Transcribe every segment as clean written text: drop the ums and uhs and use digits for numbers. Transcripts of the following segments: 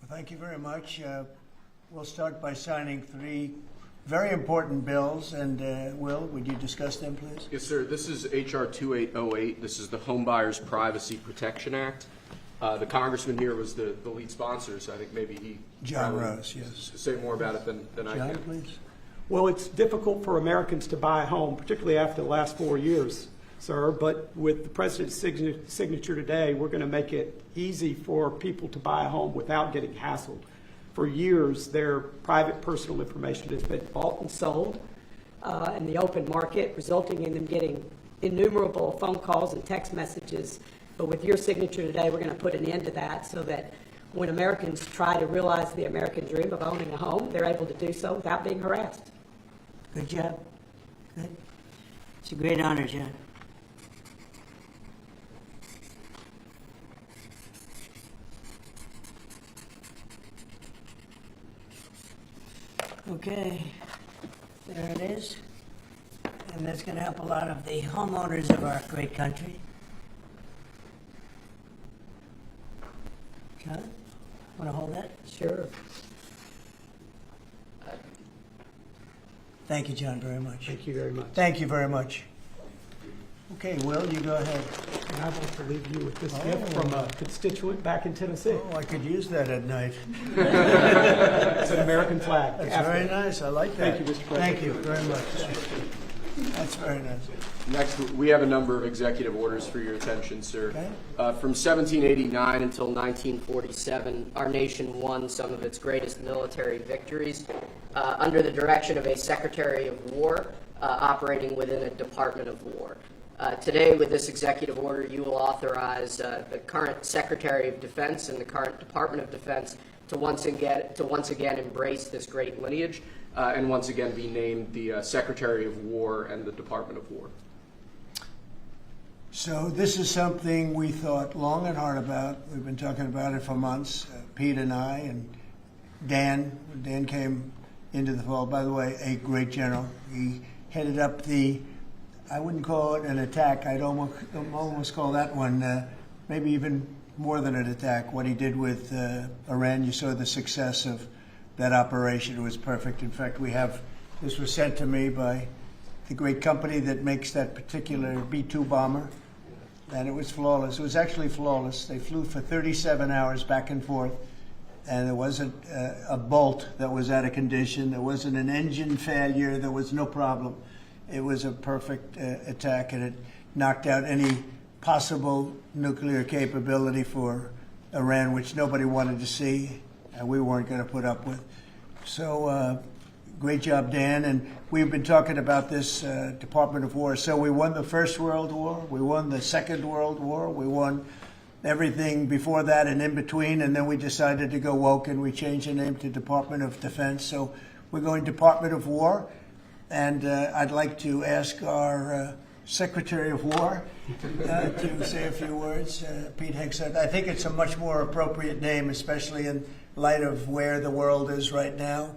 Well, thank you very much. We'll start by signing three very important bills. And Will, would you discuss them, please? Yes, sir. This is H.R. 2808. This is the Home Buyers Privacy Protection Act. The congressman here was the lead sponsor, so I think maybe he John Rose, yes. Say more about it than I John, can. please. Well, it's difficult for Americans to buy a home, particularly after the last 4 years, sir. But with the president's signature today, we're going to make it easy for people to buy a home without getting hassled. For years, their private personal information has been bought and sold in the open market, resulting in them getting innumerable phone calls and text messages. But with your signature today, we're going to put an end to that so that when Americans try to realize the American dream of owning a home, they're able to do so without being harassed. Good job. Good. It's a great honor, John. Okay, there it is. And that's going to help a lot of the homeowners of our great country. John, want to hold that? Sure. Thank you, John, very much. Thank you very much. Thank you very much. Okay, Will, you go ahead. And I'd like to leave you with this gift from a constituent back in Tennessee. Oh, I could use that at night. It's an American flag. That's very nice. I like that. Thank you, Mr. President. Thank you very much. That's very nice. Next, we have a number of executive orders for your attention, sir. Okay. From 1789 until 1947, our nation won some of its greatest military victories under the direction of a Secretary of War operating within a Department of War. Today, with this executive order, you will authorize the current Secretary of Defense and the current Department of Defense to once again embrace this great lineage and once again be named the Secretary of War and the Department of War. So this is something we thought long and hard about. We've been talking about it for months, Pete and I, and Dan. Dan came into the fold. By the way, a great general. He headed up the, I wouldn't call it an attack. I'd almost call that one maybe even more than an attack. What he did with Iran, you saw the success of that operation. It was perfect. In fact, this was sent to me by the great company that makes that particular B-2 bomber, and it was flawless. It was actually flawless. They flew for 37 hours back and forth, and there wasn't a bolt that was out of condition. There wasn't an engine failure. There was no problem. It was a perfect attack, and it knocked out any possible nuclear capability for Iran, which nobody wanted to see, and we weren't going to put up with. So great job, Dan. And we've been talking about this Department of War. So we won the First World War. We won the Second World War. We won everything before that and in between. And then we decided to go woke, and we changed the name to Department of Defense. So we're going Department of War. And I'd like to ask our Secretary of War to say a few words. Pete Hegseth. I think it's a much more appropriate name, especially in light of where the world is right now.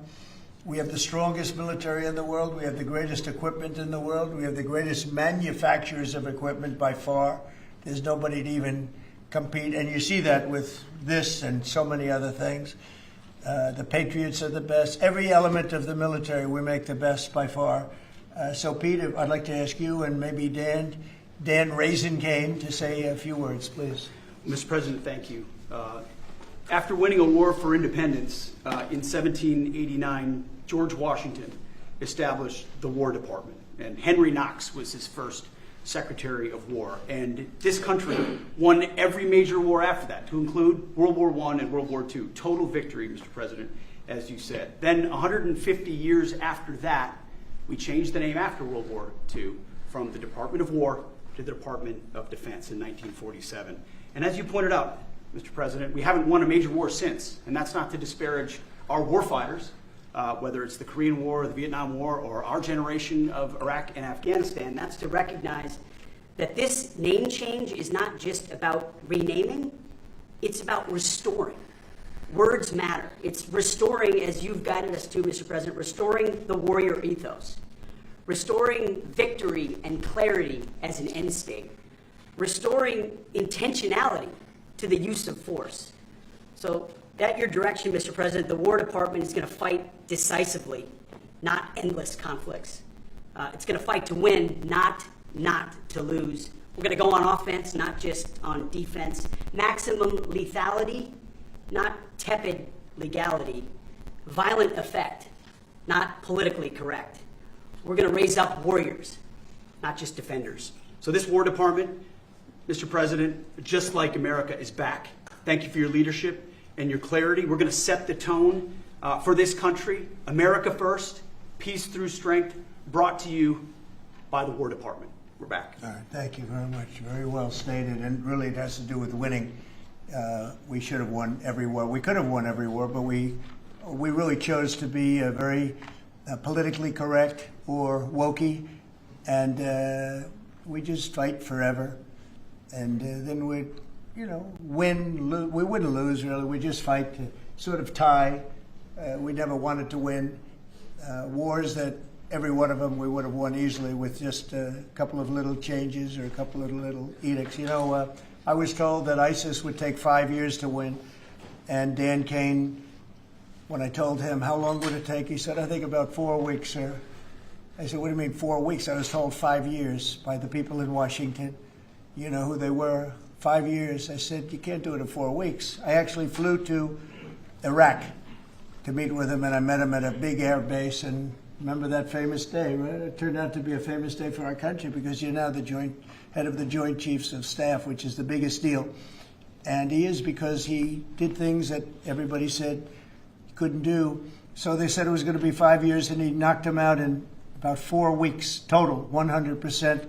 We have the strongest military in the world. We have the greatest equipment in the world. We have the greatest manufacturers of equipment by far. There's nobody to even compete. And you see that with this and so many other things. The Patriots are the best. Every element of the military, we make the best by far. So, Pete, I'd like to ask you and maybe Dan Raisin-Cane to say a few words, please. Mr. President, thank you. After winning a war for independence in 1789, George Washington established the War Department, and Henry Knox was his first Secretary of War. And this country won every major war after that, to include World War I and World War II. Total victory, Mr. President, as you said. Then 150 years after that, we changed the name after World War II from the Department of War to the Department of Defense in 1947. And as you pointed out, Mr. President, we haven't won a major war since, and that's not to disparage our warfighters, whether it's the Korean War, or the Vietnam War, or our generation of Iraq and Afghanistan. That's to recognize that this name change is not just about renaming, it's about restoring. Words matter. It's restoring, as you've guided us to, Mr. President, restoring the warrior ethos, restoring victory and clarity as an end state. restoring intentionality to the use of force. So at your direction, Mr. President, the War Department is going to fight decisively, not endless conflicts. It's going to fight to win, not to lose. We're going to go on offense, not just on defense. Maximum lethality, not tepid legality. Violent effect, not politically correct. We're going to raise up warriors, not just defenders. So this War Department, Mr. President, just like America, is back. Thank you for your leadership and your clarity. We're going to set the tone for this country. America first, peace through strength, brought to you by the War Department. We're back. All right, thank you very much. Very well stated, and really it has to do with winning. We should have won every war. We could have won every war, but we really chose to be very politically correct or wokey, and we just fight forever. And then we'd, win. We wouldn't lose, really. We just fight to sort of tie. We never wanted to win. Wars that every one of them we would have won easily with just a couple of little changes or a couple of little edicts. I was told that ISIS would take 5 years to win, and Dan Kane, when I told him how long would it take, he said, I think about 4 weeks, sir. I said, what do you mean 4 weeks? I was told 5 years by the people in Washington. You know who they were? 5 years. I said, you can't do it in 4 weeks. I actually flew to Iraq to meet with him, and I met him at a big air base, and remember that famous day, right? It turned out to be a famous day for our country because you're now the head of the Joint Chiefs of Staff, which is the biggest deal. And he is, because he did things that everybody said he couldn't do. So they said it was going to be 5 years, and he knocked them out in about 4 weeks total, 100%.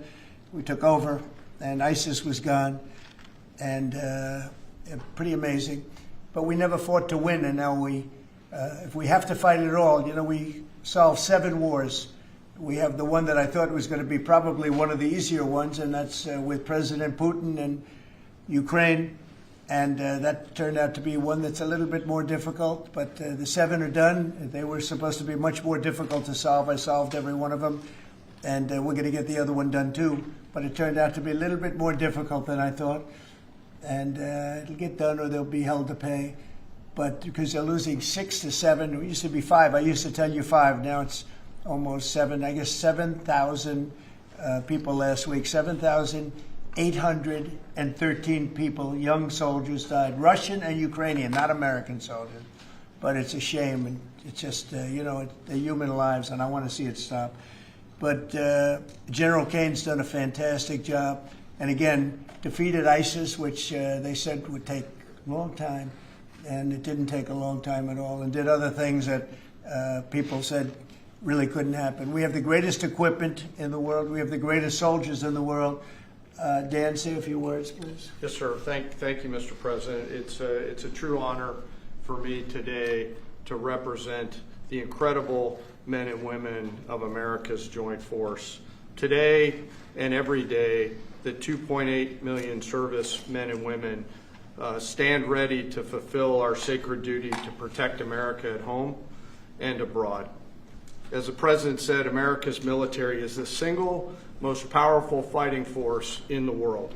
We took over, and ISIS was gone, and pretty amazing. But we never fought to win, and now if we have to fight it all, we solved 7 wars. We have the one that I thought was going to be probably one of the easier ones, and that's with President Putin and Ukraine. And that turned out to be one that's a little bit more difficult, but the 7 are done. They were supposed to be much more difficult to solve. I solved every one of them, and we're going to get the other one done too. But it turned out to be a little bit more difficult than I thought. And it'll get done, or they'll be held to pay. But because they're losing 6 to 7, it used to be 5. I used to tell you 5. Now it's almost 7. I guess 7,000 people last week. 7,813 people, young soldiers, died. Russian and Ukrainian, not American soldiers. But it's a shame, and it's just they're human lives, and I want to see it stop. But General Kane's done a fantastic job, and again defeated ISIS, which they said would take a long time. And it didn't take a long time at all, and did other things that people said really couldn't happen. We have the greatest equipment in the world. We have the greatest soldiers in the world. Dan, say a few words, please. Yes, sir. Thank you, Mr. President. It's a true honor for me today to represent the incredible men and women of America's Joint Force. Today and every day, the 2.8 million service men and women stand ready to fulfill our sacred duty to protect America at home and abroad. As the President said, America's military is the single most powerful fighting force in the world.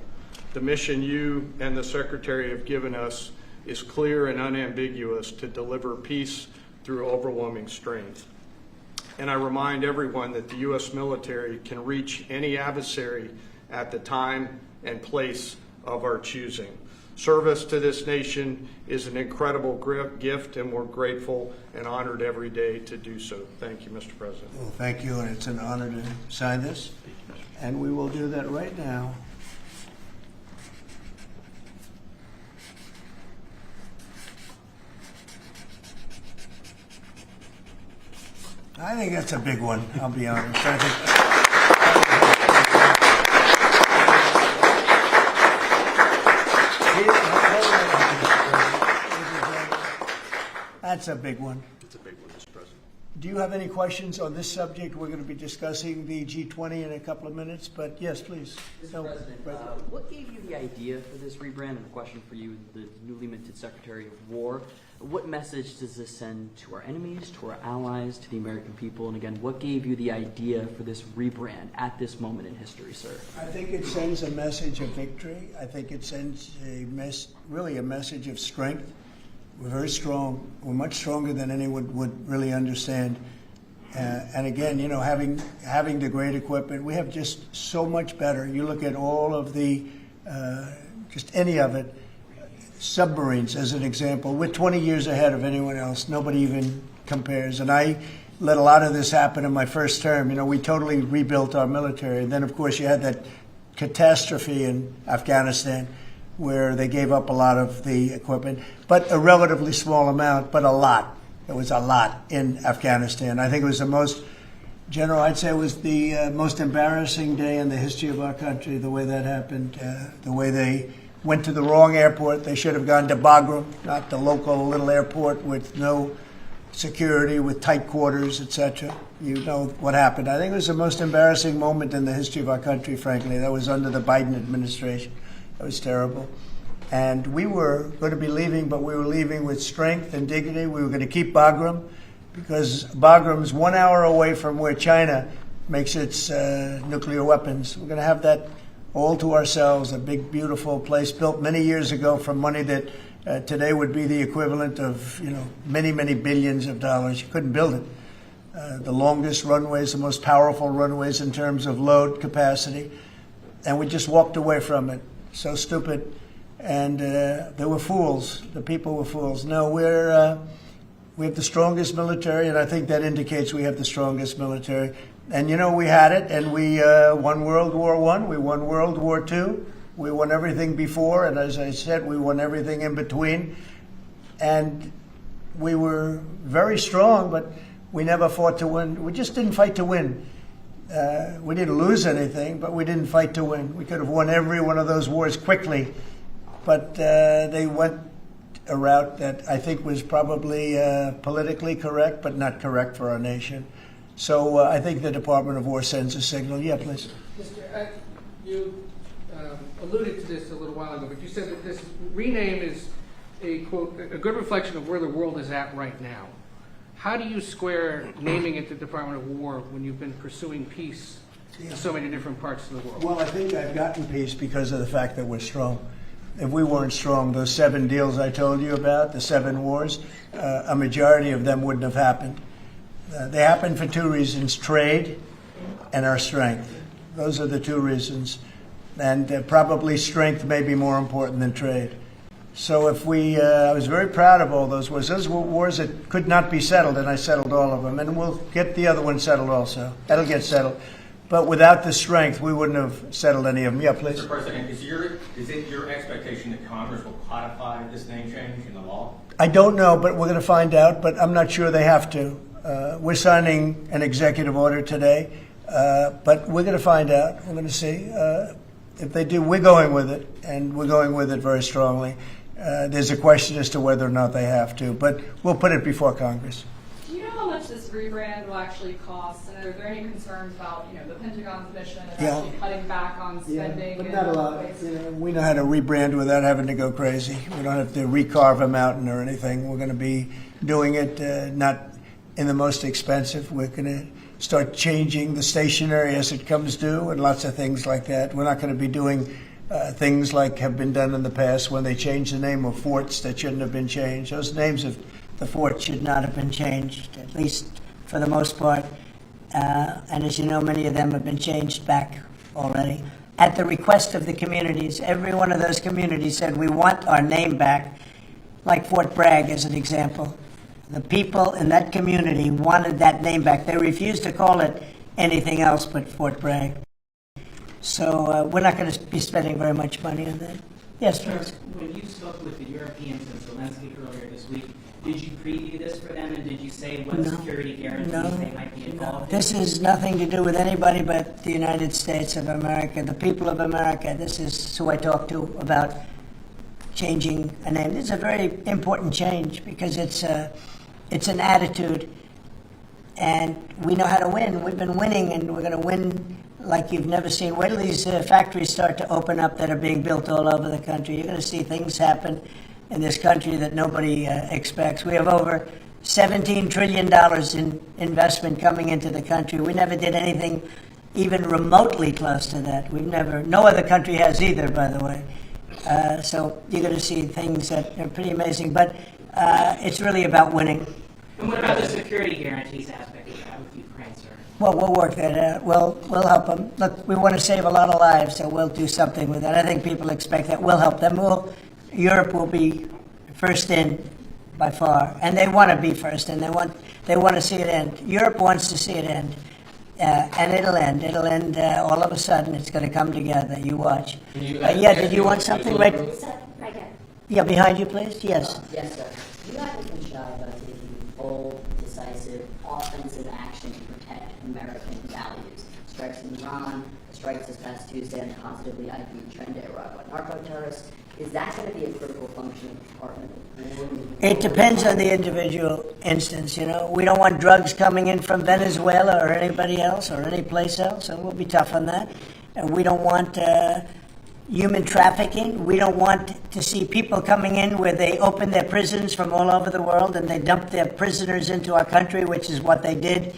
The mission you and the Secretary have given us is clear and unambiguous: to deliver peace through overwhelming strength. And I remind everyone that the U.S. military can reach any adversary at the time and place of our choosing. Service to this nation is an incredible gift, and we're grateful and honored every day to do so. Thank you, Mr. President. Well, thank you, and it's an honor to sign this. And we will do that right now. I think that's a big one, I'll be honest. That's a big one. It's a big one, Mr. President. Do you have any questions on this subject? We're going to be discussing the G20 in a couple of minutes, but yes, please. Mr. No, President, what gave you the idea for this rebrand? And a question for you, the newly minted Secretary of War. What message does this send to our enemies, to our allies, to the American people? And again, what gave you the idea for this rebrand at this moment in history, sir? I think it sends a message of victory. I think it sends really a message of strength. We're very strong. We're much stronger than anyone would really understand. And again, having the great equipment, we have just so much better. You look at all of the, just any of it, submarines as an example. We're 20 years ahead of anyone else. Nobody even compares. And I let a lot of this happen in my first term. We totally rebuilt our military. And then, of course, you had that catastrophe in Afghanistan, where they gave up a lot of the equipment, but a relatively small amount, but a lot. It was a lot in Afghanistan. I think it was the most, General, I'd say it was the most embarrassing day in the history of our country, the way that happened, the way they went to the wrong airport. They should have gone to Bagram, not the local little airport with no security, with tight quarters, etc. You know what happened. I think it was the most embarrassing moment in the history of our country, frankly. That was under the Biden administration. It was terrible. And we were going to be leaving, but we were leaving with strength and dignity. We were going to keep Bagram, because Bagram's 1 hour away from where China makes its nuclear weapons. We're going to have that all to ourselves, a big, beautiful place built many years ago from money that today would be the equivalent of, many, many billions of dollars. You couldn't build it. The longest runways, the most powerful runways in terms of load capacity. And we just walked away from it. So stupid. And they were fools. The people were fools. No, we have the strongest military, and I think that indicates we have the strongest military. And, we had it, and we won World War I, we won World War II, we won everything before, and as I said, we won everything in between. And we were very strong, but we never fought to win. We just didn't fight to win. We didn't lose anything, but we didn't fight to win. We could have won every one of those wars quickly, but they went a route that I think was probably politically correct, but not correct for our nation. So I think the Department of War sends a signal. Yeah, please. Mr. You alluded to this a little while ago, but you said that this rename is a, quote, a good reflection of where the world is at right now. How do you square naming it the Department of War when you've been pursuing peace in so many different parts of the world? Well, I think I've gotten peace because of the fact that we're strong. If we weren't strong, those 7 deals I told you about, the 7 wars, a majority of them wouldn't have happened. They happened for 2 reasons: trade and our strength. Those are the 2 reasons. And probably strength may be more important than trade. So if I was very proud of all those wars. Those were wars that could not be settled, and I settled all of them. And we'll get the other one settled also. That'll get settled. But without the strength, we wouldn't have settled any of them. Yeah, please. Mr. President, is it your expectation that Congress will codify this name change in the law? I don't know, but we're going to find out. But I'm not sure they have to. We're signing an executive order today, but we're going to find out. We're going to see. If they do, we're going with it, and we're going with it very strongly. There's a question as to whether or not they have to, but we'll put it before Congress. Do you know how much this rebrand will actually cost? And are there any concerns about, the Pentagon's mission of actually cutting back on spending? But not a lot. We know how to rebrand without having to go crazy. We don't have to recarve a mountain or anything. We're going to be doing it not in the most expensive. We're going to start changing the stationery as it comes due and lots of things like that. We're not going to be doing things like have been done in the past when they change the name of forts that shouldn't have been changed. Those names of The fort should not have been changed, at least for the most part. And as you know, many of them have been changed back already. At the request of the communities, every one of those communities said, we want our name back, like Fort Bragg as an example. The people in that community wanted that name back. They refused to call it anything else but Fort Bragg. So we're not going to be spending very much money on that. Yes, please. When you spoke with the Europeans and Zelensky earlier this week, did you preview this for them, and did you say what security guarantees they might be involved in? This has nothing to do with anybody but the United States of America, the people of America. This is who I talk to about changing a name. It's a very important change because it's an attitude. and we know how to win. We've been winning, and we're going to win like you've never seen. Wait till these factories start to open up that are being built all over the country. You're going to see things happen in this country that nobody expects. We have over $17 trillion in investment coming into the country. We never did anything even remotely close to that. No other country has either, by the way. So you're going to see things that are pretty amazing. But it's really about winning. And what about the security guarantees aspect of that with Ukraine, sir? Well, we'll work that out. We'll help them. Look, we want to save a lot of lives, so we'll do something with that. I think people expect that. We'll help them. Europe will be first in by far, and they want to be first, and they want to see it end. Europe wants to see it end, and it'll end. It'll end all of a sudden. It's going to come together. You watch. Did you want something? Right here. Yeah, behind you, please. Yes. Yes, sir. You haven't been shy about taking bold, decisive, offensive action to protect American values. Strikes in Iran, strikes this past Tuesday on the positively ID trend to Iraq with narco-terrorists. Is that going to be a critical function of the department? It depends on the individual instance, We don't want drugs coming in from Venezuela or anybody else or any place else, and we'll be tough on that. And we don't want human trafficking. We don't want to see people coming in where they open their prisons from all over the world and they dump their prisoners into our country, which is what they did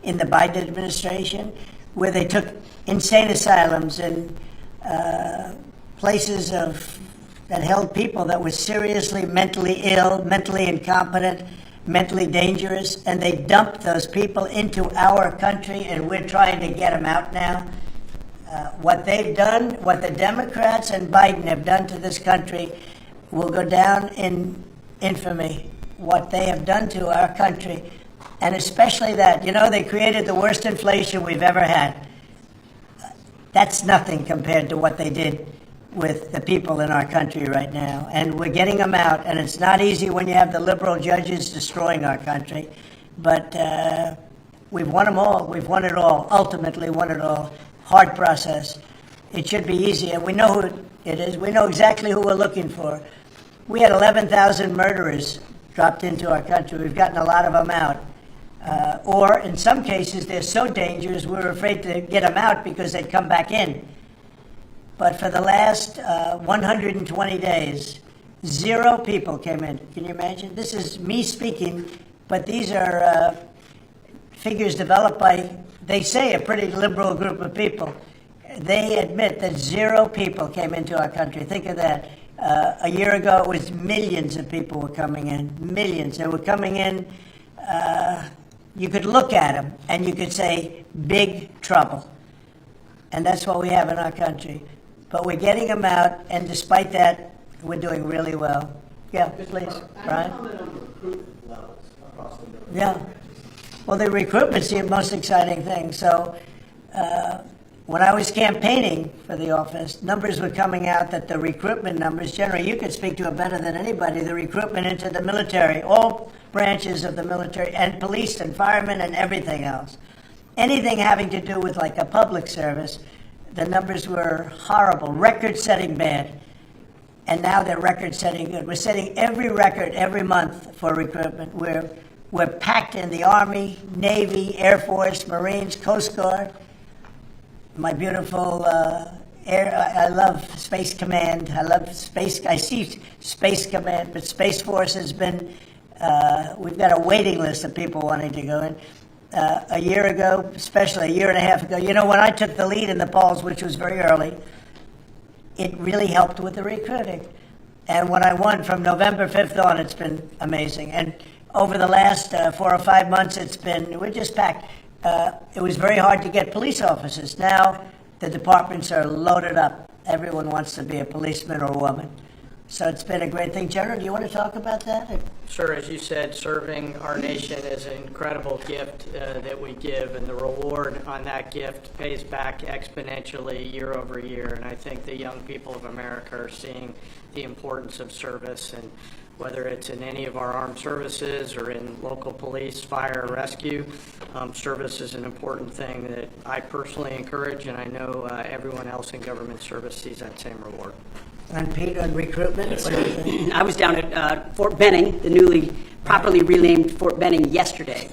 in the Biden administration, where they took insane asylums and places that held people that were seriously mentally ill, mentally incompetent, mentally dangerous, and they dumped those people into our country, and we're trying to get them out now. What they've done, what the Democrats and Biden have done to this country will go down in infamy. What they have done to our country, and especially that, they created the worst inflation we've ever had. That's nothing compared to what they did with the people in our country right now. And we're getting them out, and it's not easy when you have the liberal judges destroying our country. But we've won them all. We've won it all, ultimately won it all. Hard process. It should be easy, and we know who it is. We know exactly who we're looking for. We had 11,000 murderers dropped into our country. We've gotten a lot of them out. Or in some cases, they're so dangerous, we're afraid to get them out because they'd come back in. But for the last 120 days, 0 people came in. Can you imagine? This is me speaking, but these are figures developed by, they say, a pretty liberal group of people. They admit that 0 people came into our country. Think of that. A year ago, it was millions of people were coming in. Millions. They were coming in. You could look at them, and you could say, big trouble. And that's what we have in our country. But we're getting them out, and despite that, we're doing really well. Yeah, please, Brian. Yeah. Well, the recruitment's the most exciting thing. So when I was campaigning for the office, numbers were coming out that the recruitment numbers, generally, you could speak to it better than anybody, the recruitment into the military, all branches of the military, and police and firemen and everything else. Anything having to do with like a public service, the numbers were horrible, record-setting bad. And now they're record-setting good. We're setting every record every month for recruitment. We're packed in the Army, Navy, Air Force, Marines, Coast Guard. My beautiful I love Space Command. I see Space Command, but Space Force has been, we've got a waiting list of people wanting to go in. A year ago, especially a year and a half ago, when I took the lead in the polls, which was very early, it really helped with the recruiting. And when I won from November 5th on, it's been amazing. And over the last 4 or 5 months, we're just packed. It was very hard to get police officers. Now the departments are loaded up. Everyone wants to be a policeman or woman. So it's been a great thing. General, do you want to talk about that? Sure. As you said, serving our nation is an incredible gift that we give, and the reward on that gift pays back exponentially year over year. And I think the young people of America are seeing the importance of service, and whether it's in any of our armed services or in local police, fire, or rescue, service is an important thing that I personally encourage, and I know everyone else in government service sees that same reward. And Pete, on recruitment? I was down at Fort Benning, the newly properly renamed Fort Benning, yesterday,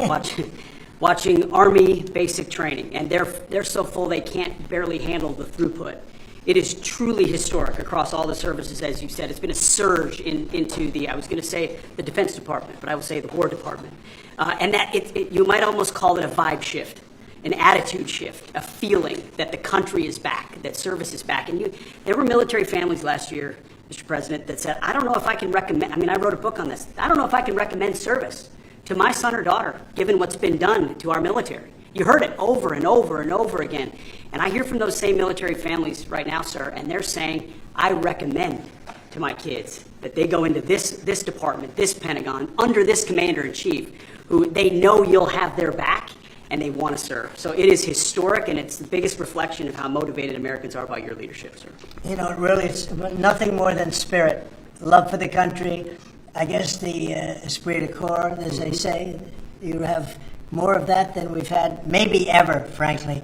watching Army basic training, and they're so full they can't barely handle the throughput. It is truly historic across all the services, as you said. It's been a surge into the, I was going to say the Defense Department, but I will say the War Department. And that you might almost call it a vibe shift, an attitude shift, a feeling that the country is back, that service is back. And there were military families last year, Mr. President, that said, I don't know if I can recommend, I wrote a book on this. I don't know if I can recommend service to my son or daughter, given what's been done to our military. You heard it over and over and over again. And I hear from those same military families right now, sir, and they're saying, I recommend to my kids that they go into this department, this Pentagon, under this commander-in-chief, who they know you'll have their back and they want to serve. So it is historic, and it's the biggest reflection of how motivated Americans are about your leadership, sir. You know, it really is nothing more than spirit, love for the country. I guess the esprit de corps, as they say, you have more of that than we've had maybe ever, frankly.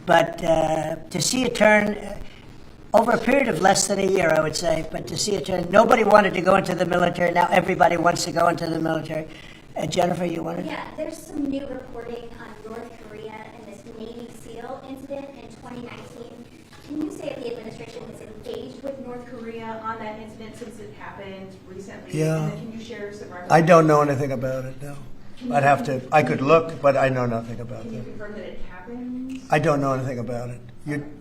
But to see it turn over a period of less than a year, I would say, but to see it turn, nobody wanted to go into the military. Now everybody wants to go into the military. Jennifer, you wanted? Yeah, there's some new reporting on North Korea and this Navy SEAL incident in 2019. Can you say if the administration has engaged with North Korea on that incident since it happened recently? Yeah. And then can you share some records? I don't know anything about it, no. I'd have to, I could look, but I know nothing about Can you it. confirm that it happened? I don't know anything about it.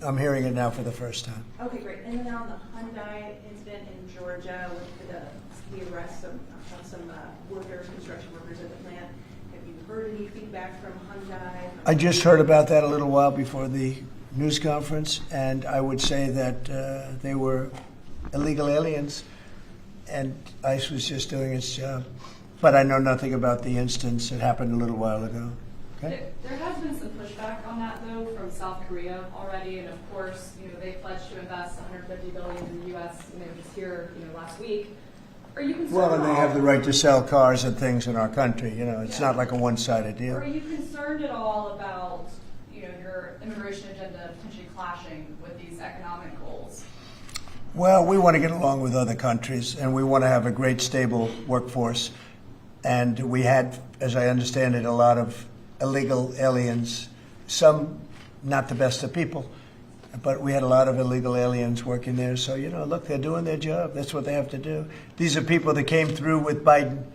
I'm hearing it now for the first time. Okay, great. And then on the Hyundai incident in Georgia with the arrest of some workers, construction workers at the plant, have you heard any feedback from Hyundai? I just heard about that a little while before the news conference, and I would say that they were illegal aliens, and ICE was just doing its job. But I know nothing about the instance. It happened a little while ago. Okay? There has been some pushback on that, though, from South Korea already, and of course, they pledged to invest $150 billion in the U.S. and they were just here, last week. Are you concerned? Well, and they have the right to sell cars and things in our country. It's not like a one-sided deal. Are you concerned at all about, your immigration agenda potentially clashing with these economic goals? Well, we want to get along with other countries, and we want to have a great, stable workforce. And we had, as I understand it, a lot of illegal aliens, some not the best of people, but we had a lot of illegal aliens working there. So, look, they're doing their job. That's what they have to do. These are people that came through with Biden.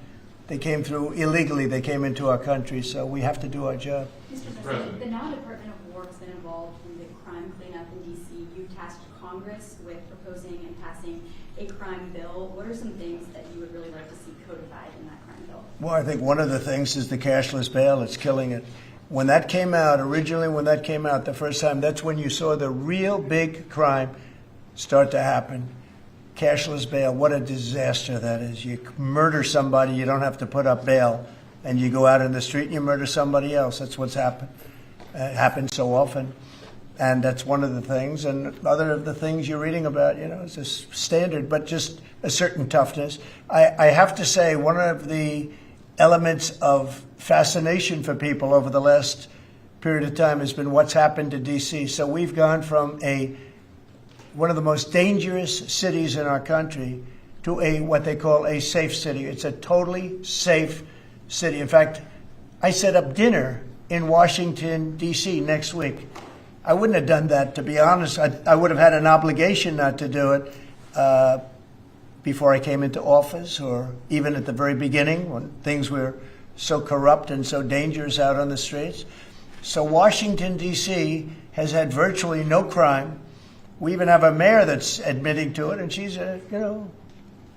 They came through illegally. They came into our country, so we have to do our job. Mr. President, the now Department of War has been involved in the crime cleanup in D.C. You tasked Congress with proposing and passing a crime bill. What are some things that you would really like to see codified in that crime bill? Well, I think one of the things is the cashless bail. It's killing it. When that came out, the first time, that's when you saw the real big crime start to happen. Cashless bail, what a disaster that is. You murder somebody, you don't have to put up bail, and you go out in the street and you murder somebody else. That's what's happened. It happens so often. And that's one of the things. And other of the things you're reading about, it's a standard, but just a certain toughness. I have to say, one of the elements of fascination for people over the last period of time has been what's happened to D.C. So we've gone from one of the most dangerous cities in our country to what they call a safe city. It's a totally safe city. In fact, I set up dinner in Washington, D.C. next week. I wouldn't have done that, to be honest. I would have had an obligation not to do it before I came into office, or even at the very beginning when things were so corrupt and so dangerous out on the streets. So Washington, D.C. has had virtually no crime. We even have a mayor that's admitting to it, and she's a,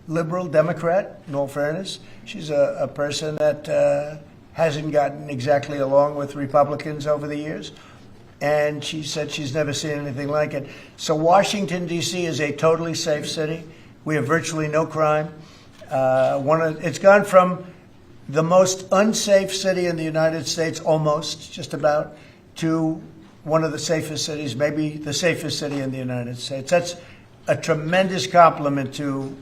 liberal Democrat, in all fairness. She's a person that hasn't gotten exactly along with Republicans over the years. And she said she's never seen anything like it. So Washington, D.C. is a totally safe city. We have virtually no crime. It's gone from the most unsafe city in the United States, almost, just about, to one of the safest cities, maybe the safest city in the United States. That's a tremendous compliment to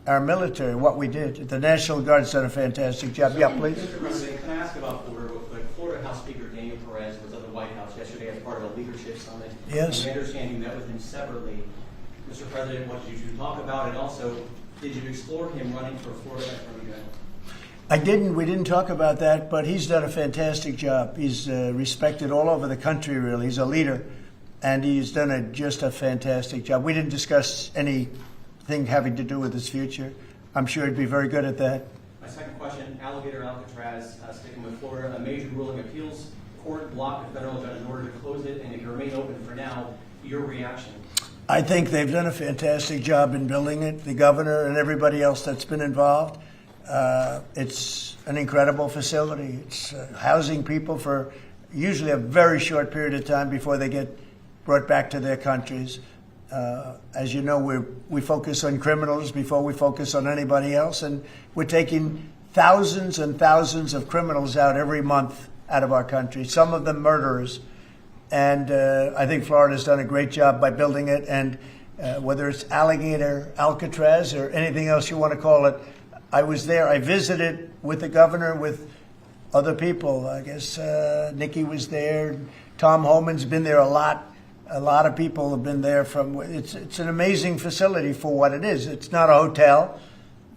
our military, what we did. The National Guard's done a fantastic job. Yeah, please. Mr. President, can I ask about Florida real quick? Florida House Speaker Daniel Perez was at the White House yesterday as part of a leadership summit. Yes. I understand you met with him separately. Mr. President, what did you talk about? And also, did you explore him running for Florida Attorney General? I didn't. We didn't talk about that, but he's done a fantastic job. He's respected all over the country, really. He's a leader, and he's done just a fantastic job. We didn't discuss anything having to do with his future. I'm sure he'd be very good at that. My second question, Alligator Alcatraz, sticking with Florida, a major ruling appeals court blocked the federal judge in order to close it, and it can remain open for now. Your reaction? I think they've done a fantastic job in building it, the governor and everybody else that's been involved. It's an incredible facility. It's housing people for usually a very short period of time before they get brought back to their countries. As you know, we focus on criminals before we focus on anybody else, and we're taking thousands and thousands of criminals out every month out of our country, some of them murderers. And I think Florida's done a great job by building it, and whether it's Alligator Alcatraz or anything else you want to call it, I was there. I visited with the governor, with other people. I guess Nikki was there. Tom Homan's been there a lot. A lot of people have been there from. It's an amazing facility for what it is. It's not a hotel.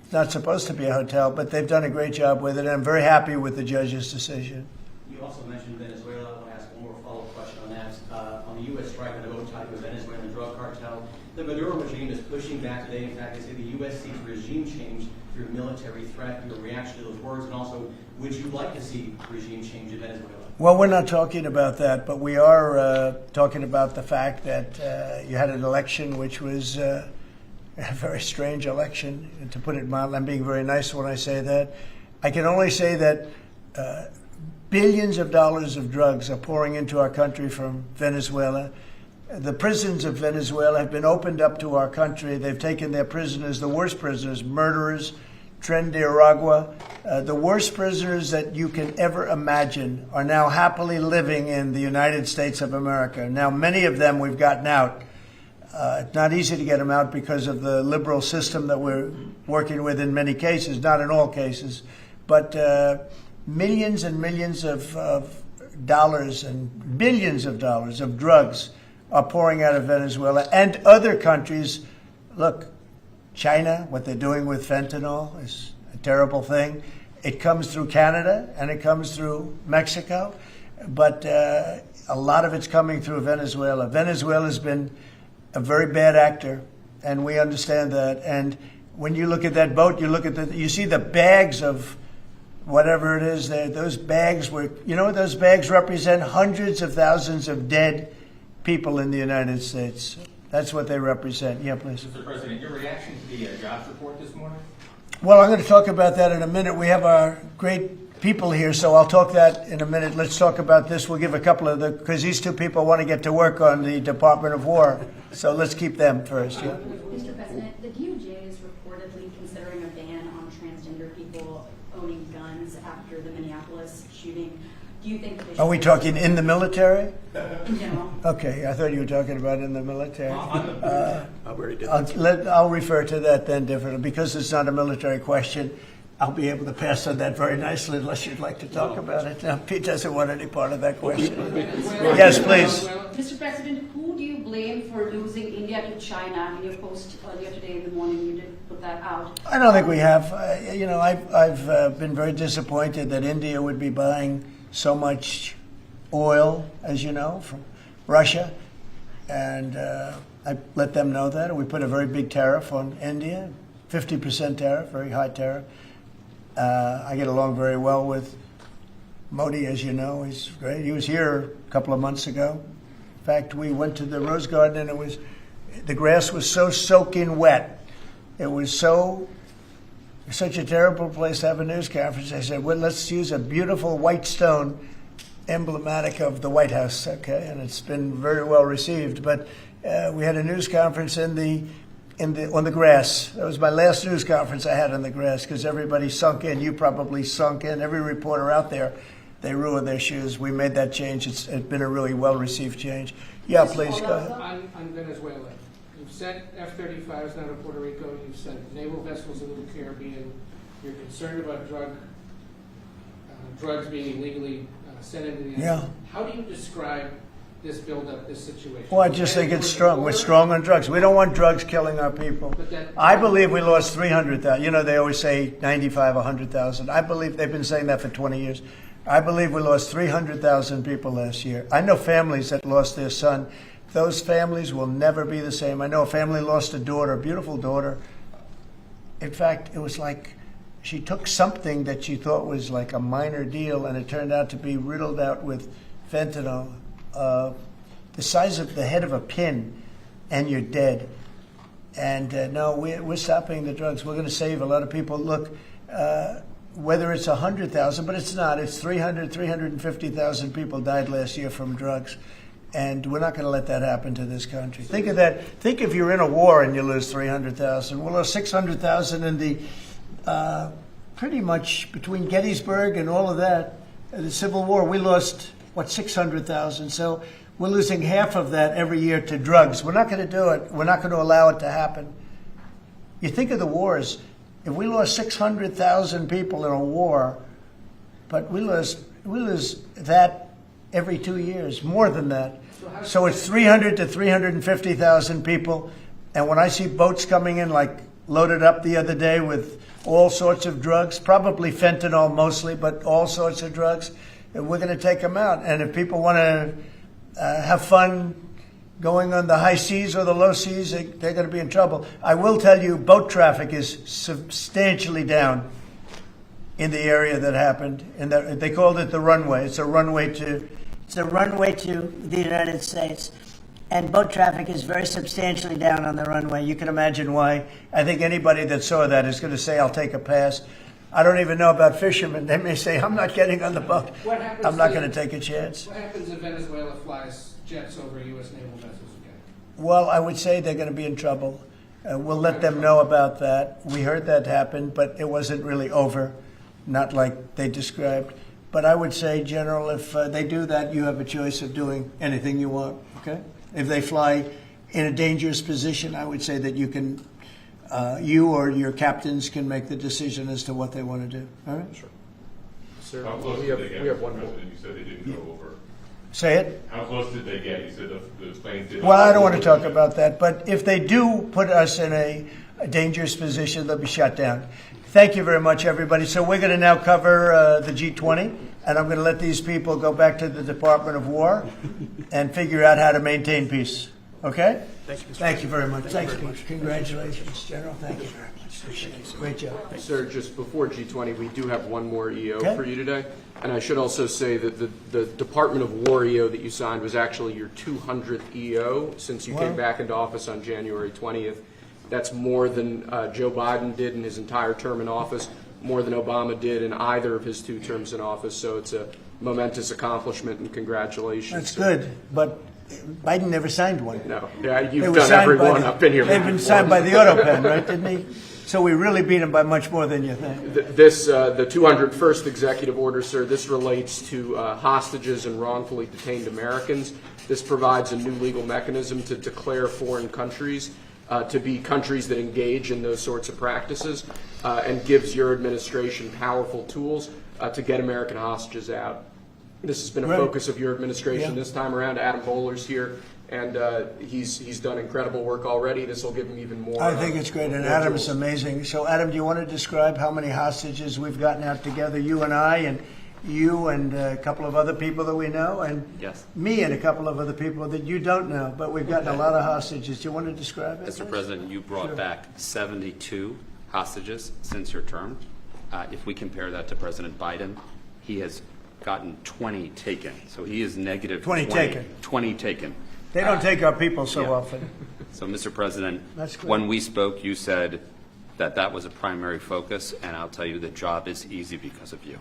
It's not supposed to be a hotel, but they've done a great job with it, and I'm very happy with the judge's decision. You also mentioned Venezuela. I want to ask one more follow-up question on that. On the U.S. strike on the boat tied to a Venezuelan drug cartel, the Maduro regime is pushing back today. In fact, they say the U.S. seeks regime change through military threat. Your reaction to those words, and also, would you like to see regime change in Venezuela? Well, we're not talking about that, but we are talking about the fact that you had an election which was a very strange election, and to put it mildly. I'm being very nice when I say that. I can only say that billions of dollars of drugs are pouring into our country from Venezuela. The prisons of Venezuela have been opened up to our country. They've taken their prisoners, the worst prisoners, murderers, Tren de Aragua. The worst prisoners that you can ever imagine are now happily living in the United States of America. Now, many of them we've gotten out. It's not easy to get them out because of the liberal system that we're working with in many cases, not in all cases. But millions and millions of dollars and billions of dollars of drugs are pouring out of Venezuela and other countries. Look, China, what they're doing with fentanyl is a terrible thing. It comes through Canada and it comes through Mexico, but a lot of it's coming through Venezuela. Venezuela's been a very bad actor, and we understand that. And when you look at that boat, you see the bags of whatever it is there. Those bags those bags represent hundreds of thousands of dead people in the United States. That's what they represent. Yeah, please. Mr. President, your reaction to the jobs report this morning? Well, I'm going to talk about that in a minute. We have our great people here, so I'll talk that in a minute. Let's talk about this. We'll give a couple of because these two people want to get to work on the Department of War. So let's keep them first. Yeah. Mr. President, the DOJ is reportedly considering a ban on transgender people owning guns after the Minneapolis shooting. Do you think that Are we talking in the military? In general. Okay, I thought you were talking about in the military. I'll I'll refer to that then differently. Because it's not a military question, I'll be able to pass on that very nicely unless you'd like to talk about it. No, Pete doesn't want any part of that question. Yes, please. Mr. President, who do you blame for losing India to China? In your post earlier today in the morning, you did put that out. I don't think we have. I've been very disappointed that India would be buying so much oil, as you know, from Russia. And I let them know that. We put a very big tariff on India, 50% tariff, very high tariff. I get along very well with Modi, as you know. He's great. He was here a couple of months ago. In fact, we went to the Rose Garden, and the grass was so soaking wet. It was such a terrible place to have a news conference. I said, well, let's use a beautiful white stone emblematic of the White House, okay? And it's been very well received. But we had a news conference on the grass. That was my last news conference I had on the grass because everybody sunk in. You probably sunk in. Every reporter out there, they ruined their shoes. We made that change. It's been a really well-received change. Yeah, please, go ahead. On Venezuela. You've sent F-35s down to Puerto Rico. You've sent naval vessels into the Caribbean. You're concerned about drugs being illegally sent into the island. Yeah. How do you describe this buildup, this situation? Well, I just think it's strong. We're strong on drugs. We don't want drugs killing our people. I believe we lost 300,000. You know, they always say 95, 100,000. I believe they've been saying that for 20 years. I believe we lost 300,000 people last year. I know families that lost their son. Those families will never be the same. I know a family lost a daughter, a beautiful daughter. In fact, it was like she took something that she thought was like a minor deal, and it turned out to be riddled out with fentanyl, the size of the head of a pin, and you're dead. And no, we're stopping the drugs. We're going to save a lot of people. Look, whether it's 100,000, but it's not. It's 350,000 people died last year from drugs. And we're not going to let that happen to this country. Think of that. Think if you're in a war and you lose 300,000. We'll lose 600,000 in the pretty much between Gettysburg and all of that, the Civil War. We lost, 600,000. So we're losing half of that every year to drugs. We're not going to do it. We're not going to allow it to happen. You think of the wars. If we lost 600,000 people in a war, but we lose that every 2 years, more than that. So it's 300 to 350,000 people. And when I see boats coming in, like loaded up the other day with all sorts of drugs, probably fentanyl mostly, but all sorts of drugs, we're going to take them out. And if people want to have fun going on the high seas or the low seas, they're going to be in trouble. I will tell you, boat traffic is substantially down in the area that happened. And they called it the runway. It's a runway to the United States. And boat traffic is very substantially down on the runway. You can imagine why. I think anybody that saw that is going to say, I'll take a pass. I don't even know about fishermen. They may say, I'm not getting on the boat. I'm not going to take a chance. What happens if Venezuela flies jets over U.S. naval vessels again? Well, I would say they're going to be in trouble. We'll let them know about that. We heard that happen, but it wasn't really over, not like they described. But I would say, General, if they do that, you have a choice of doing anything you want, okay? If they fly in a dangerous position, I would say that you can, you or your captains can make the decision as to what they want to do, all right? Sure. Sir, how close did they get? We have one more. You said they didn't go over. Say it? How close did they get? You said the planes did. Well, I don't want to talk about that, but if they do put us in a dangerous position, they'll be shot down. Thank you very much, everybody. So we're going to now cover the G20, and I'm going to let these people go back to the Department of War and figure out how to maintain peace. Okay? Thank you very much. Thanks, Pete. Congratulations, General. Thank you very much. Appreciate it. Great job. Sir, just before G20, we do have one more EO Okay. for you today. And I should also say that the Department of War EO that you signed was actually your 200th EO since you came back into office on January 20th. That's more than Joe Biden did in his entire term in office, more than Obama did in either of his 2 terms in office. So it's a momentous accomplishment, and congratulations. That's good, but Biden never signed one. No, yeah, you've done every one up in here. They've been signed by the auto pen, right? Didn't he? So we really beat him by much more than you think. The 201st executive order, sir, this relates to hostages and wrongfully detained Americans. This provides a new legal mechanism to declare foreign countries to be countries that engage in those sorts of practices, and gives your administration powerful tools to get American hostages out. This has been a focus of your administration this time around. Adam Bowler's here, and he's done incredible work already. This will give him even more. I think it's great, and Adam's amazing. So, Adam, do you want to describe how many hostages we've gotten out together, you and I, and you and a couple of other people that we know, and me and a couple of other people that you don't know, but we've gotten a lot of hostages. Do you want to describe it? Mr. President, you brought back 72 hostages since your term. If we compare that to President Biden, he has gotten 20 taken. So he is negative 20 taken. 20 taken. They don't take our people so often. So, Mr. President, That's great. when we spoke, you said that that was a primary focus, and I'll tell you the job is easy because of you.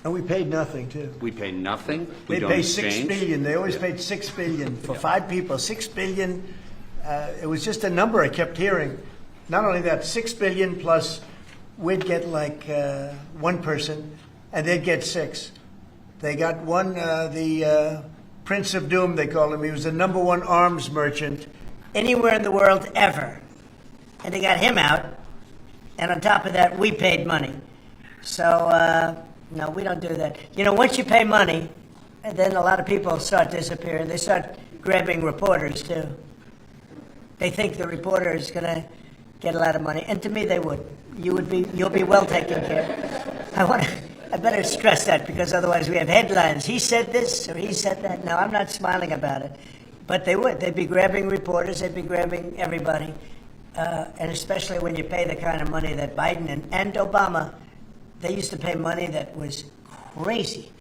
And we paid nothing, too. We pay nothing. We They don't pay exchange. $6 billion. They always paid $6 billion for 5 people. $6 billion. It was just a number I kept hearing. Not only that, $6 billion plus we'd get like 1 person, and they'd get 6. They got one, the Prince of Doom, they called him. He was the #1 arms merchant Anywhere in the world ever. And they got him out. And on top of that, we paid money. So, no, we don't do that. You know, once you pay money, And then a lot of people start disappearing. They start grabbing reporters, too. They think the reporter is going to get a lot of money. And to me, they would. You'll be well taken care of. I better stress that, because otherwise we have headlines. He said this or he said that. No, I'm not smiling about it. But they would. They'd be grabbing reporters. They'd be grabbing everybody. And especially when you pay the kind of money that Biden and Obama, they used to pay money that was crazy.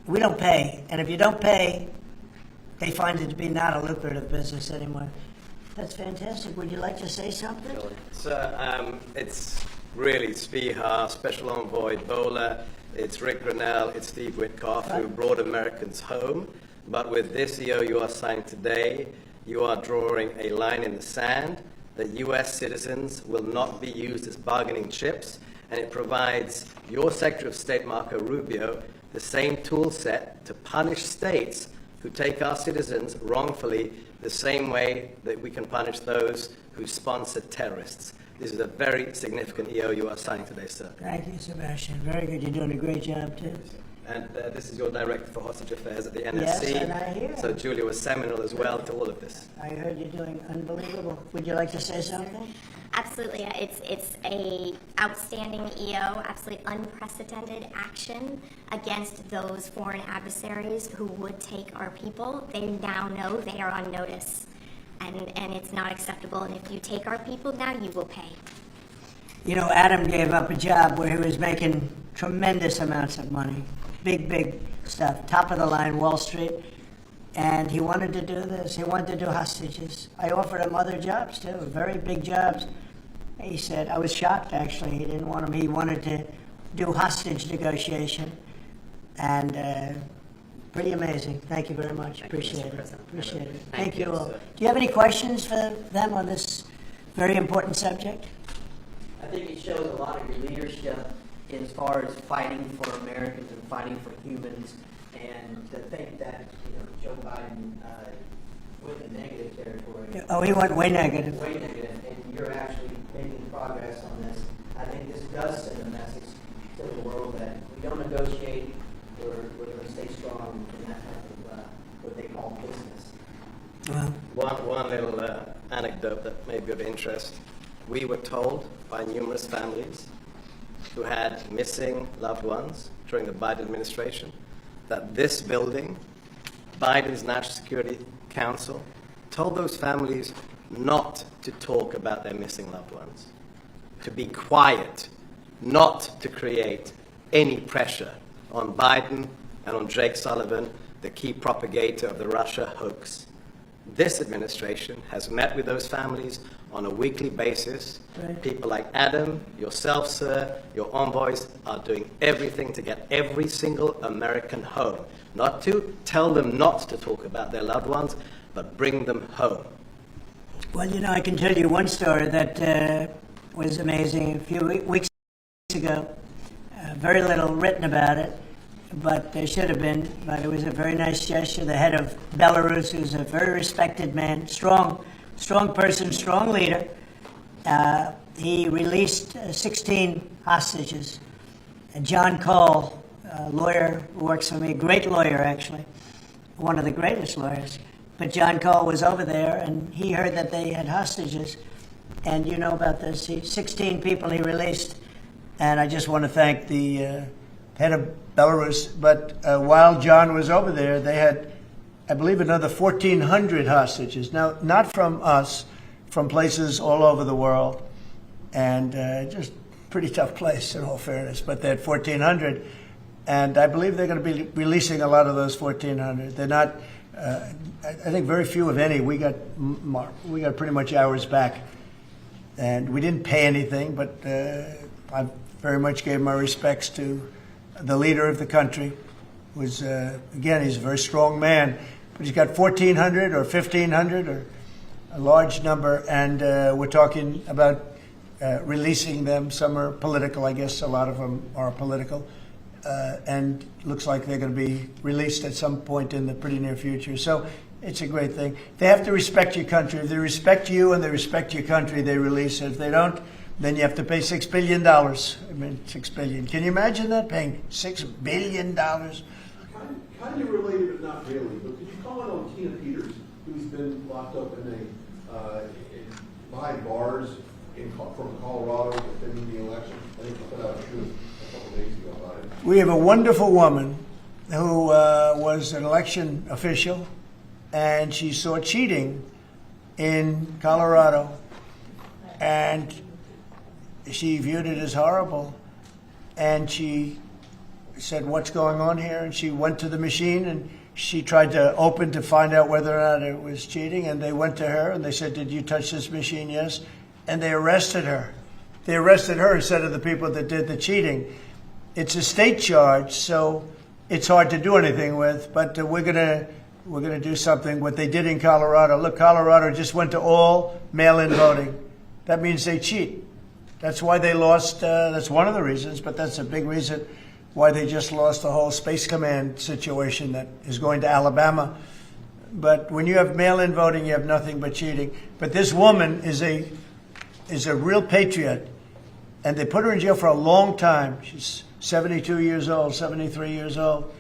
We don't pay. And if you don't pay, they find it to be not a lucrative business anymore. That's fantastic. Would you like to say something? It's really Spiha, Special Envoy Ebola, it's Rick Grinnell, it's Steve Witkoff, who brought Americans home. But with this EO you are signing today, you are drawing a line in the sand that U.S. citizens will not be used as bargaining chips, and it provides your Secretary of State, Marco Rubio, the same tool set to punish states who take our citizens wrongfully the same way that we can punish those who sponsor terrorists. This is a very significant EO you are signing today, sir. Thank you, Sebastian. Very good. You're doing a great job, too. And this is your Director for Hostage Affairs at the NSC. Yes, and I hear. So Julia was seminal as well to all of this. I heard you're doing unbelievable. Would you like to say something? Absolutely. It's a outstanding EO, absolutely unprecedented action against those foreign adversaries who would take our people. They now know they are on notice, and it's not acceptable. And if you take our people now, you will pay. You know, Adam gave up a job where he was making tremendous amounts of money. Big stuff. Top of the line, Wall Street. And he wanted to do this. He wanted to do hostages. I offered him other jobs, too, very big jobs. He said, I was shocked, actually. He didn't want them. He wanted to do hostage negotiation. And pretty amazing. Thank you very much. Appreciate it. Appreciate it. Thank you all. Do you have any questions for them on this very important subject? I think it shows a lot of your leadership as far as fighting for Americans and fighting for humans, and to think that Joe Biden went in negative territory. Oh, he went way negative. Way negative, and you're actually making progress on this. I think this does send a message to the world that we don't negotiate. We're going to stay strong in that type of what they call business. One little anecdote that may be of interest. We were told by numerous families who had missing loved ones during the Biden administration that this building, Biden's National Security Council, told those families not to talk about their missing loved ones, to be quiet, not to create any pressure on Biden and on Jake Sullivan, the key propagator of the Russia hoax. This administration has met with those families on a weekly basis. Right. People like Adam, yourself, sir, your envoys are doing everything to get every single American home. Not to tell them not to talk about their loved ones, but bring them home. Well, I can tell you one story that was amazing. A few weeks ago, very little written about it, but there should have been. But it was a very nice gesture. The head of Belarus, who's a very respected man, strong person, strong leader. He released 16 hostages. John Cole, a lawyer who works for me, great lawyer actually, one of the greatest lawyers. But John Cole was over there, and he heard that they had hostages. And you know about this. 16 people he released. And I just want to thank the head of Belarus. But while John was over there, they had, I believe, another 1,400 hostages. Now, not from us, from places all over the world. And just pretty tough place, in all fairness. But they had 1,400. And I believe they're going to be releasing a lot of those 1,400. They're not... I think very few, if any. We got pretty much ours back, and we didn't pay anything. But I very much gave my respects to the leader of the country. Was again, he's a very strong man, but he's got 1,400 or 1,500 or a large number, and we're talking about releasing them. Some are political, I guess. A lot of them are political. And looks like they're going to be released at some point in the pretty near future. So it's a great thing. They have to respect your country. If they respect you and they respect your country, they release it. If they don't, then you have to pay $6 billion. I mean, $6 billion. Can you imagine that, paying $6 billion? kind of related, but not really. But could you comment on Tina Peters, who's been locked up behind bars from Colorado within the election? I think I put out a truth a couple days ago about it. We have a wonderful woman who was an election official, and she saw cheating in Colorado, and she viewed it as horrible, and she said, "What's going on here?" And she went to the machine, and she tried to open to find out whether or not it was cheating, and they went to her, and they said, "Did you touch this machine?" "Yes." And they arrested her. They arrested her instead of the people that did the cheating. It's a state charge, so it's hard to do anything with, but we're gonna do something. What they did in Colorado, look, Colorado just went to all mail-in voting. That means they cheat. That's why they lost, that's one of the reasons, but that's a big reason why they just lost the whole Space Command situation that is going to Alabama. But when you have mail-in voting, you have nothing but cheating. But this woman is a real patriot, and they put her in jail for a long time. She's 72 years old, 73 years old,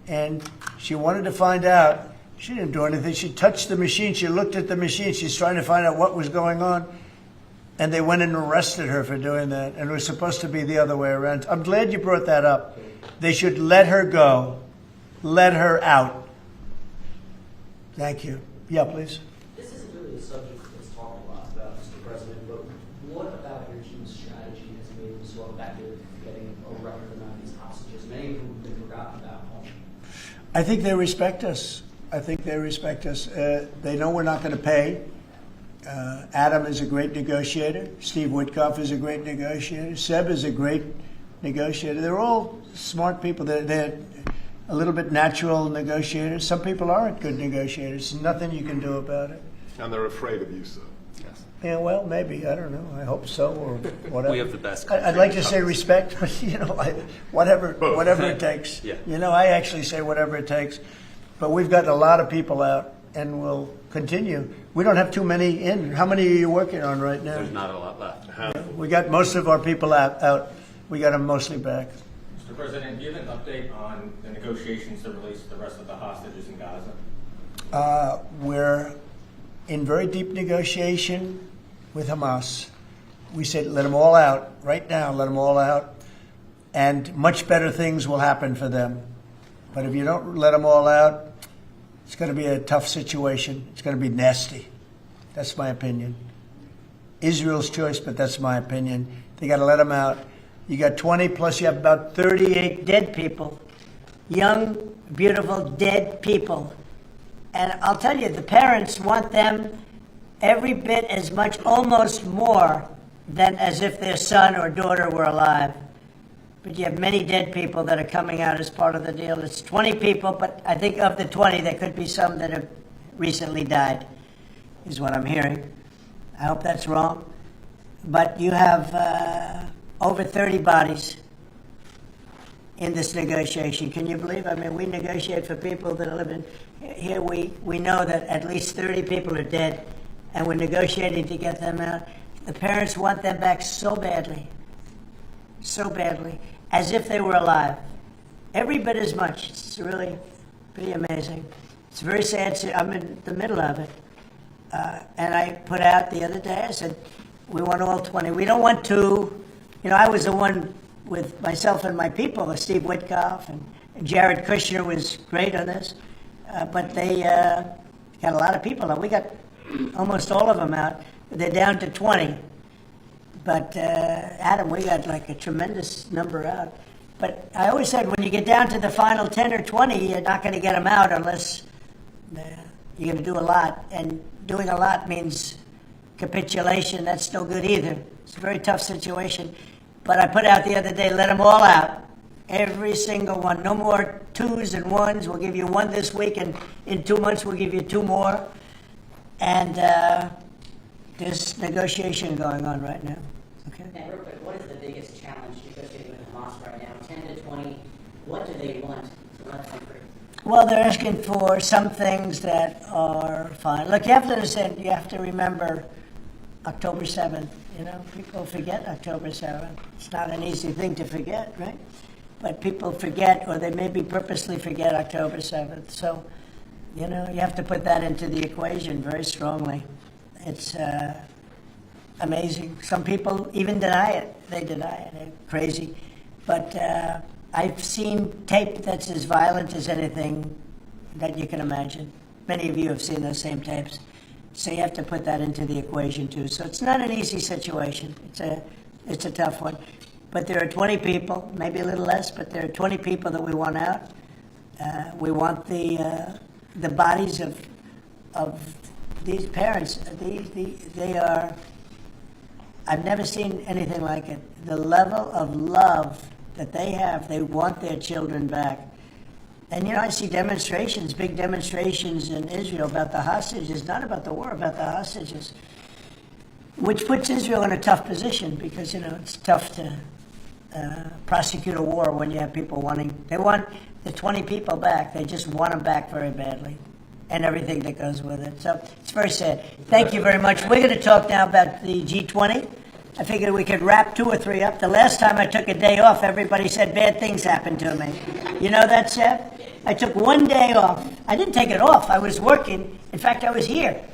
and she wanted to find out. She didn't do anything. She touched the machine. She looked at the machine. She's trying to find out what was going on. And they went and arrested her for doing that. And it was supposed to be the other way around. I'm glad you brought that up. They should let her go. Let her out. Thank you. Yeah, please. This isn't really a subject that's talked a lot about, Mr. President, but what about your team's strategy has made them so effective getting a record amount of these hostages, many of whom have been forgotten about home? I think they respect us. I think they respect us. They know we're not going to pay. Adam is a great negotiator. Steve Witkoff is a great negotiator. Seb is a great negotiator. They're all smart people. They're a little bit natural negotiators. Some people aren't good negotiators. There's nothing you can do about it. And they're afraid of you, sir. Yes. Yeah, well, maybe. I don't know. I hope so, or whatever. We have the best. I'd like to say respect, but whatever it takes. Yeah. I actually say whatever it takes. But we've gotten a lot of people out, and we'll continue. We don't have too many in. How many are you working on right now? There's not a lot left. Yeah, we got most of our people out. We got them mostly back. Mr. President, do you have an update on the negotiations to release the rest of the hostages in Gaza? We're in very deep negotiation with Hamas. We said, let them all out right now, let them all out, and much better things will happen for them. But if you don't let them all out, it's going to be a tough situation. It's going to be nasty. That's my opinion. Israel's choice, but that's my opinion. They got to let them out. You got 20, plus you have about 38 dead people. Young, beautiful, dead people. And I'll tell you, the parents want them every bit as much, almost more, than as if their son or daughter were alive. But you have many dead people that are coming out as part of the deal. It's 20 people, but I think of the 20, there could be some that have recently died, is what I'm hearing. I hope that's wrong. But you have over 30 bodies in this negotiation. Can you believe? I mean, we negotiate for people that are living here. We know that at least 30 people are dead, and we're negotiating to get them out. The parents want them back so badly, as if they were alive. Every bit as much. It's really pretty amazing. It's very sad. I'm in the middle of it. And I put out the other day, I said, we want all 20. We don't want two. I was the one with myself and my people, Steve Witkoff, and Jared Kushner was great on this. But they got a lot of people. We got almost all of them out. They're down to 20. But, Adam, we got like a tremendous number out. But I always said when you get down to the final 10 or 20, you're not going to get them out unless you're going to do a lot. And doing a lot means capitulation. That's no good either. It's a very tough situation. But I put out the other day, let them all out. Every single one. No more twos and ones. We'll give you one this week, and in 2 months we'll give you two more. And there's negotiation going on right now. Okay. And real quick, what is the biggest challenge negotiating with Hamas right now? 10 to 20. What do they want to let them free? Well, they're asking for some things that are fine. Look, you have to understand, you have to remember October 7th. People forget October 7th. It's not an easy thing to forget, right? but people forget, or they maybe purposely forget October 7th. So, you know, you have to put that into the equation very strongly. It's amazing. Some people even deny it. They deny it. They're crazy. But I've seen tape that's as violent as anything that you can imagine. Many of you have seen those same tapes. So you have to put that into the equation too. So it's not an easy situation. It's a tough one. But there are 20 people, maybe a little less, but there are 20 people that we want out. We want the bodies of these parents. They are, I've never seen anything like it. The level of love that they have, they want their children back. And, you know, I see demonstrations, big demonstrations in Israel about the hostages, not about the war, about the hostages, which puts Israel in a tough position because, you know, it's tough to prosecute a war when you have people they want the 20 people back. They just want them back very badly and everything that goes with it. So it's very sad. Thank you very much. We're going to talk now about the G20. I figured we could wrap 2 or 3 up. The last time I took a day off, everybody said bad things happened to me. You know that, Seth? I took 1 day off. I didn't take it off. I was working. In fact, I was here.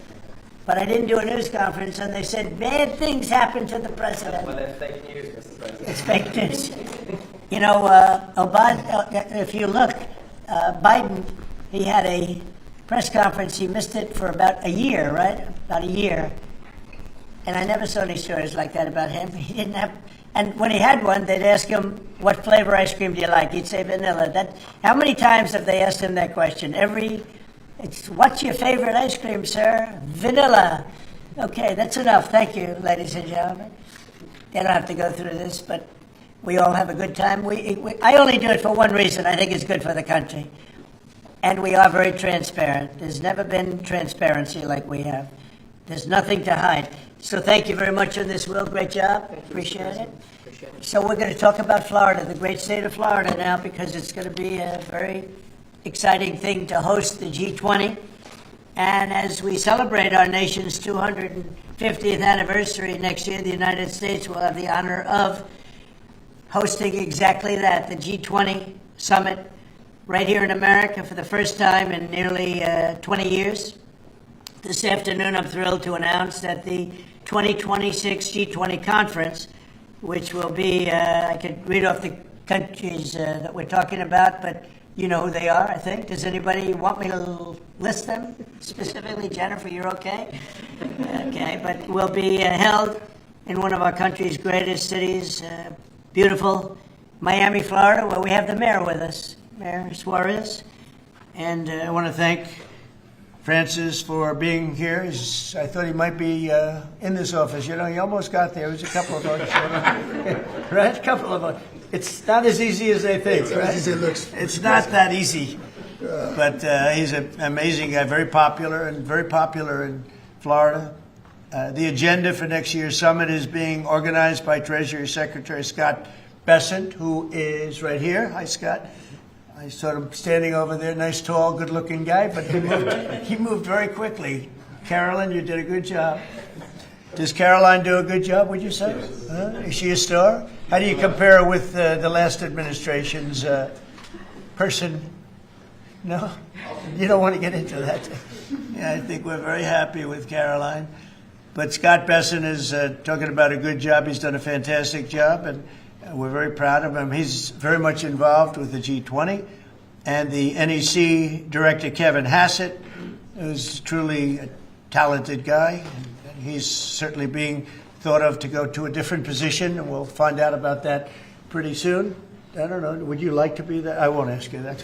But I didn't do a news conference, and they said bad things happened to the president. Well, that's fake news, Mr. President. It's fake news. You know, Obama, if you look, Biden, he had a press conference. He missed it for about a year, right? About a year. And I never saw any stories like that about him. He didn't have, and when he had one, they'd ask him, what flavor ice cream do you like? He'd say vanilla. How many times have they asked him that question? What's your favorite ice cream, sir? Vanilla. Okay, that's enough. Thank you, ladies and gentlemen. They don't have to go through this, but we all have a good time. I only do it for one reason. I think it's good for the country. And we are very transparent. There's never been transparency like we have. There's nothing to hide. So thank you very much on this, Will. Great job. Appreciate it. So we're going to talk about Florida, the great state of Florida now, because it's going to be a very exciting thing to host the G20. And as we celebrate our nation's 250th anniversary next year, the United States will have the honor of hosting exactly that, the G20 summit, right here in America for the first time in nearly 20 years. This afternoon, I'm thrilled to announce that the 2026 G20 conference, which will be, I could read off the countries that we're talking about, but you know who they are, I think. Does anybody want me to list them specifically? Jennifer, you're okay? Okay, but will be held in one of our country's greatest cities, beautiful Miami, Florida, where we have the mayor with us, Mayor Suarez. And I want to thank Francis for being here. I thought he might be in this office. You know, he almost got there. It was a couple of votes. Right? A couple of votes. It's not as easy as they think, right? It's not that easy. But he's an amazing guy, very popular in Florida. The agenda for next year's summit is being organized by Treasury Secretary Scott Bessent, who is right here. Hi, Scott. I saw him standing over there, nice, tall, good-looking guy, but he moved very quickly. Carolyn, you did a good job. Does Caroline do a good job, would you say? Is she a star? How do you compare with the last administration's person? No? You don't want to get into that. Yeah, I think we're very happy with Caroline. But Scott Bessent is talking about a good job. He's done a fantastic job, and we're very proud of him. He's very much involved with the G20. And the NEC director, Kevin Hassett, is truly a talented guy. He's certainly being thought of to go to a different position, and we'll find out about that pretty soon. I don't know. Would you like to be that? I won't ask you that.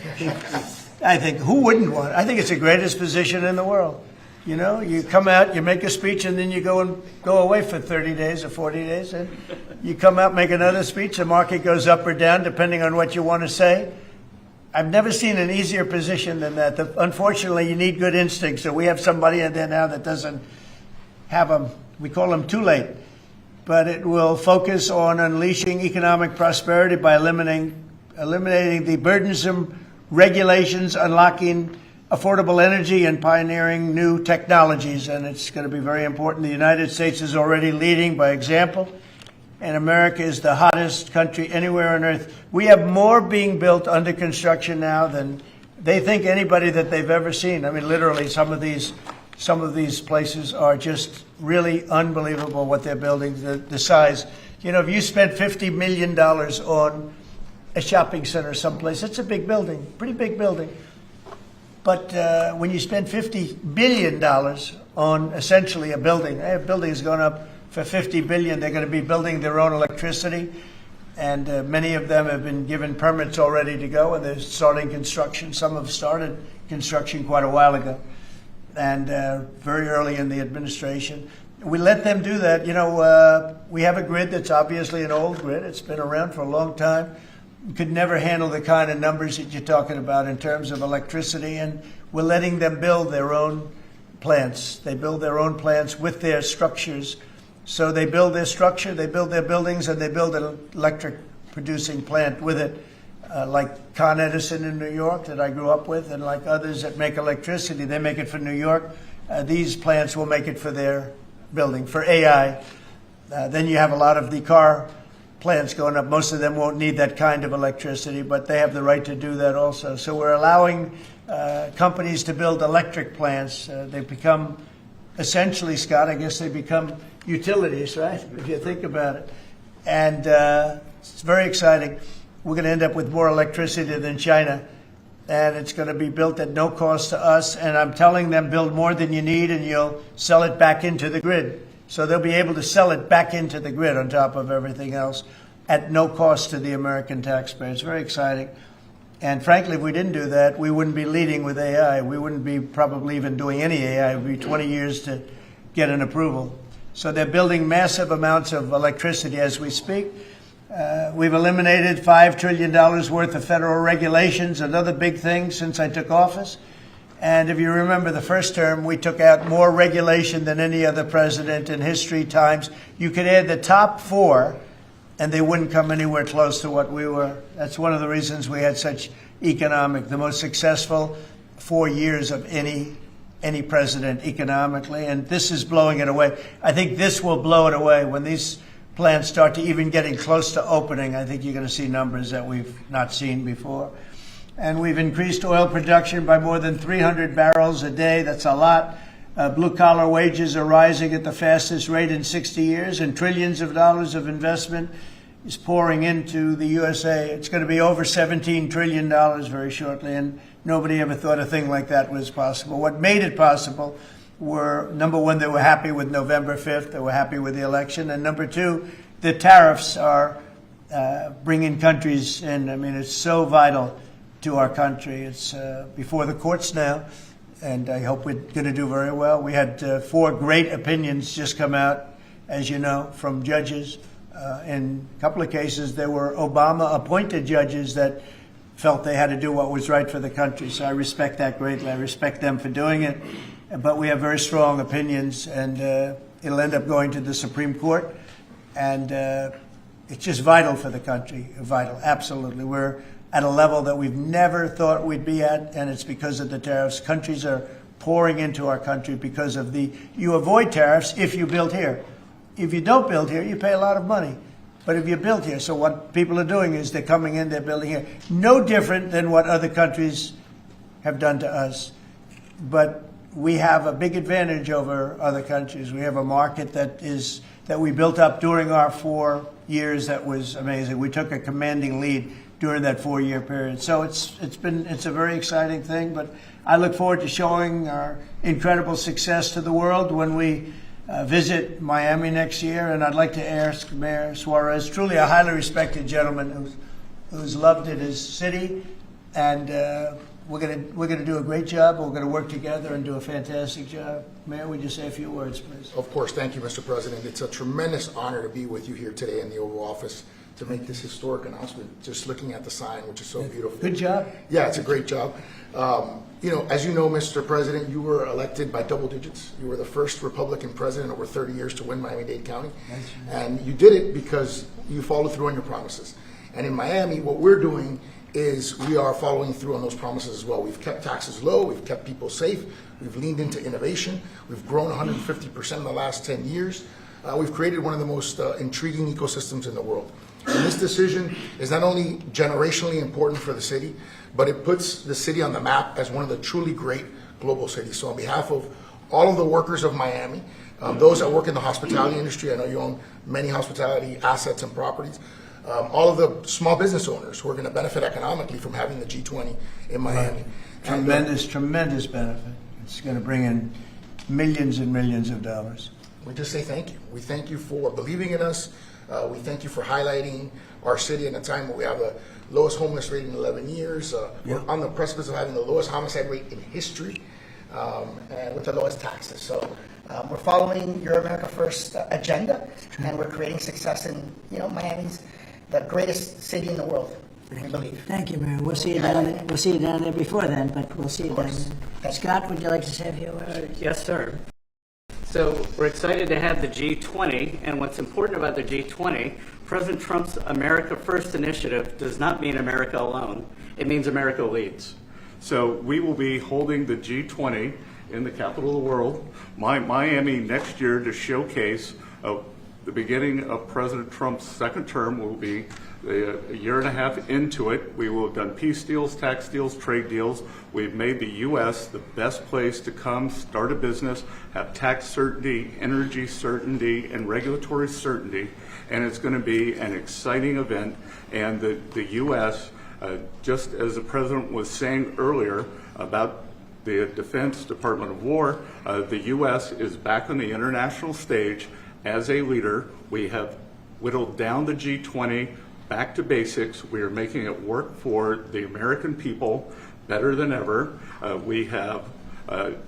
I think, who wouldn't want it? I think it's the greatest position in the world. You know, you come out, you make a speech, and then you go away for 30 days or 40 days, and you come out, make another speech. The market goes up or down depending on what you want to say. I've never seen an easier position than that. Unfortunately, you need good instincts, so we have somebody in there now that doesn't have them. We call them too late. But it will focus on unleashing economic prosperity by eliminating the burdensome regulations, unlocking affordable energy, and pioneering new technologies. And it's going to be very important. The United States is already leading by example. and America is the hottest country anywhere on earth. We have more being built under construction now than they think anybody that they've ever seen. I mean, literally, some of these places are just really unbelievable what they're building, the size. You know, if you spent $50 million on a shopping center someplace, it's a big building, pretty big building. But when you spend $50 billion on essentially a building, a building is going up for $50 billion. They're going to be building their own electricity, and many of them have been given permits already to go, and they're starting construction. Some have started construction quite a while ago, and very early in the administration. We let them do that. You know, we have a grid that's obviously an old grid. It's been around for a long time. Could never handle the kind of numbers that you're talking about in terms of electricity, and we're letting them build their own plants. They build their own plants with their structures. So they build their structure, they build their buildings, and they build an electric producing plant with it, like Con Edison in New York that I grew up with, and like others that make electricity. They make it for New York. These plants will make it for their building, for AI. Then you have a lot of the car plants going up. Most of them won't need that kind of electricity, but they have the right to do that also. So we're allowing companies to build electric plants. They've become, essentially, Scott, I guess they become utilities, right? If you think about it. And it's very exciting. We're going to end up with more electricity than China, and it's going to be built at no cost to us. And I'm telling them, build more than you need, and you'll sell it back into the grid. So they'll be able to sell it back into the grid on top of everything else at no cost to the American taxpayer. It's very exciting. And frankly, if we didn't do that, we wouldn't be leading with AI. We wouldn't be probably even doing any AI. It would be 20 years to get an approval. So they're building massive amounts of electricity as we speak. We've eliminated $5 trillion worth of federal regulations, another big thing since I took office. And if you remember the first term, we took out more regulation than any other president in history times. You could add the top 4, and they wouldn't come anywhere close to what we were. That's one of the reasons we had such the most successful 4 years of any president economically. And this is blowing it away. I think this will blow it away. When these plants start to even getting close to opening, I think you're going to see numbers that we've not seen before. And we've increased oil production by more than 300 barrels a day. That's a lot. Blue-collar wages are rising at the fastest rate in 60 years, and trillions of dollars of investment is pouring into the USA. It's going to be over $17 trillion very shortly, and nobody ever thought a thing like that was possible. What made it possible were, number one, they were happy with November 5th. They were happy with the election. And number two, the tariffs are bringing countries in. I mean, it's so vital to our country. It's before the courts now, and I hope we're going to do very well. We had 4 great opinions just come out, as you know, from judges. In a couple of cases, there were Obama-appointed judges that felt they had to do what was right for the country. So I respect that greatly. I respect them for doing it. But we have very strong opinions, and it'll end up going to the Supreme Court. And it's just vital for the country. Vital, absolutely. We're at a level that we've never thought we'd be at, and it's because of the tariffs. Countries are pouring into our country because of you avoid tariffs if you build here. If you don't build here, you pay a lot of money. But if you build here, so what people are doing is they're coming in, they're building here. No different than what other countries have done to us. But we have a big advantage over other countries. We have a market that we built up during our 4 years that was amazing. We took a commanding lead during that 4-year period. So it's a very exciting thing, but I look forward to showing our incredible success to the world when we visit Miami next year. And I'd like to ask Mayor Suarez, truly a highly respected gentleman who's loved in his city, and we're going to do a great job. We're going to work together and do a fantastic job. Mayor, would you say a few words, please? Of course. Thank you, Mr. President. It's a tremendous honor to be with you here today in the Oval Office to make this historic announcement, just looking at the sign, which is so beautiful. Good job. Yeah, it's a great job. As you know, Mr. President, you were elected by double digits. You were the first Republican president over 30 years to win Miami-Dade County. And you did it because you followed through on your promises. And in Miami, what we're doing is we are following through on those promises as well. We've kept taxes low. We've kept people safe. We've leaned into innovation. We've grown 150% in the last 10 years. we've created one of the most intriguing ecosystems in the world. And this decision is not only generationally important for the city, but it puts the city on the map as one of the truly great global cities. So on behalf of all of the workers of Miami, those that work in the hospitality industry, I know you own many hospitality assets and properties, all of the small business owners who are going to benefit economically from having the G20 in Miami. Tremendous benefit. It's going to bring in millions and millions of dollars. We just say thank you. We thank you for believing in us. We thank you for highlighting our city in a time where we have the lowest homeless rate in 11 years. We're on the precipice of having the lowest homicide rate in history, and with the lowest taxes. So we're following your America First agenda, and we're creating success in, Miami's the greatest city in the world, we believe. Thank you, Mayor. We'll see you down there. We'll see you down there before then, but we'll see you down there. Scott, would you like to say a few words? Yes, sir. So we're excited to have the G20, and what's important about the G20, President Trump's America First initiative does not mean America alone. It means America leads. So we will be holding the G20 in the capital of the world, Miami, next year to showcase the beginning of President Trump's second term. Will be a year and a half into it. We will have done peace deals, tax deals, trade deals. We've made the U.S. the best place to come, start a business, have tax certainty, energy certainty, and regulatory certainty. And it's going to be an exciting event. And the U.S., just as the President was saying earlier about the Defense Department of War, the U.S. is back on the international stage as a leader. We have whittled down the G20 back to basics. We are making it work for the American people better than ever. We have the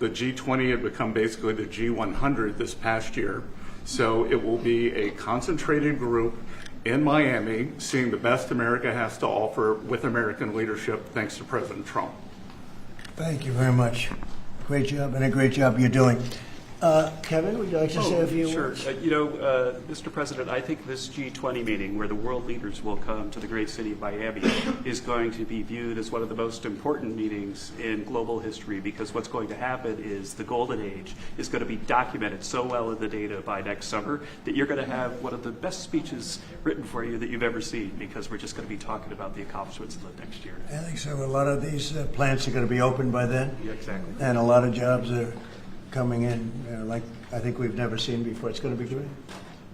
G20 had become basically the G100 this past year. So it will be a concentrated group in Miami seeing the best America has to offer with American leadership, thanks to President Trump. Thank you very much. Great job, and a great job you're doing. Kevin, would you like to say a few words? Mr. President, I think this G20 meeting, where the world leaders will come to the great city of Miami, is going to be viewed as one of the most important meetings in global history, because what's going to happen is the golden age is going to be documented so well in the data by next summer that you're going to have one of the best speeches written for you that you've ever seen, because we're just going to be talking about the accomplishments of the next year. I think so. A lot of these plants are going to be open by then. Yeah, exactly. And a lot of jobs are coming in like I think we've never seen before. It's going to be great.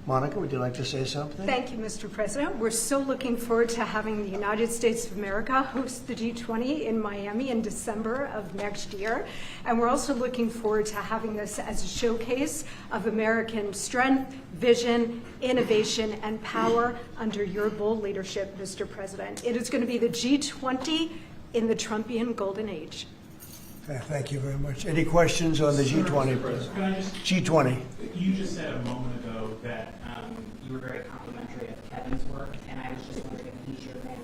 Monica, would you like to say something? Thank you, Mr. President. We're so looking forward to having the United States of America host the G20 in Miami in December of next year. And we're also looking forward to having this as a showcase of American strength, vision, innovation, and power under your bold leadership, Mr. President. It is going to be the G20 in the Trumpian golden age. Thank you very much. Any questions on the G20? Can I just, G20. You just said a moment ago that you were very complimentary of Kevin's work, and I was just wondering if he's your man.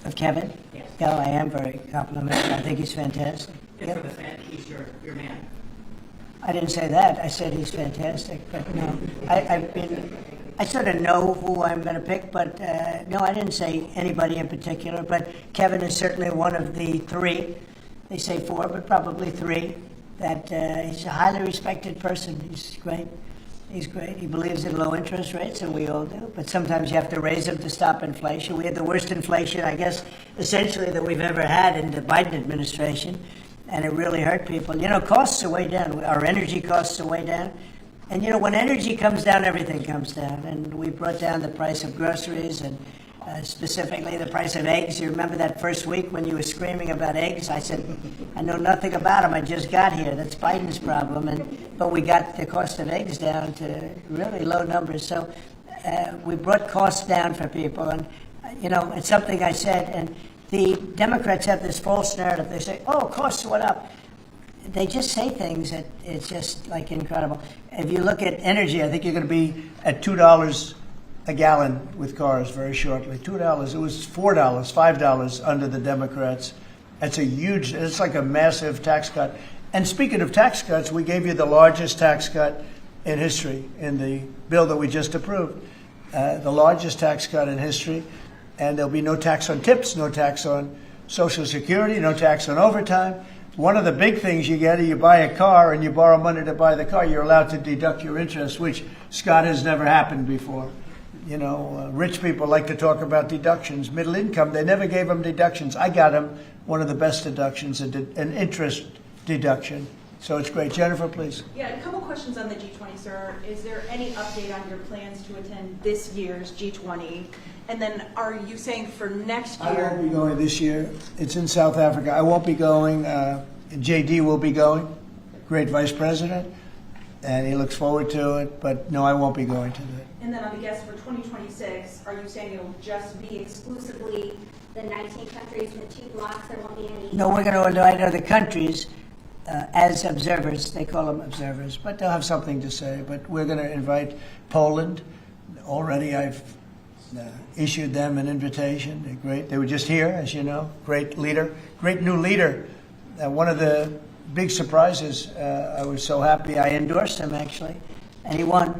Of Kevin? Yes. Yeah, I am very complimentary. I think he's fantastic. If for the fan, he's your man. I didn't say that. I said he's fantastic, but no. I sort of know who I'm going to pick, but no, I didn't say anybody in particular. But Kevin is certainly one of the three. They say four, but probably three. That he's a highly respected person. He's great. He's great. He believes in low interest rates, and we all do. But sometimes you have to raise them to stop inflation. We had the worst inflation, I guess, essentially that we've ever had in the Biden administration, and it really hurt people. Costs are way down. Our energy costs are way down. And, when energy comes down, everything comes down. And we brought down the price of groceries and specifically the price of eggs. You remember that first week when you were screaming about eggs? I said, I know nothing about them. I just got here. That's Biden's problem. But we got the cost of eggs down to really low numbers. So we brought costs down for people. And, it's something I said. And the Democrats have this false narrative. They say, costs went up. They just say things that it's just like incredible. If you look at energy, I think you're going to be at $2 a gallon with cars very shortly. $2. It was $4, $5 under the Democrats. It's like a massive tax cut. And speaking of tax cuts, we gave you the largest tax cut in history in the bill that we just approved. The largest tax cut in history. And there'll be no tax on tips, no tax on Social Security, no tax on overtime. one of the big things you get is you buy a car and you borrow money to buy the car. You're allowed to deduct your interest, which, Scott, has never happened before. You know, rich people like to talk about deductions. Middle income, they never gave them deductions. I got them one of the best deductions, an interest deduction. So it's great. Jennifer, please. Yeah, a couple questions on the G20, sir. Is there any update on your plans to attend this year's G20? And then are you saying for next year? I won't be going this year. It's in South Africa. I won't be going. JD will be going, great vice president, and he looks forward to it. But no, I won't be going to that. And then on the guest for 2026, are you saying it'll just be exclusively The 19 countries and the 2 blocks, there won't be any. No, we're going to invite other countries as observers. They call them observers, but they'll have something to say. But we're going to invite Poland. Already I've issued them an invitation. They're great. They were just here, as you know. Great leader, great new leader. One of the big surprises, I was so happy. I endorsed him, actually, and he won.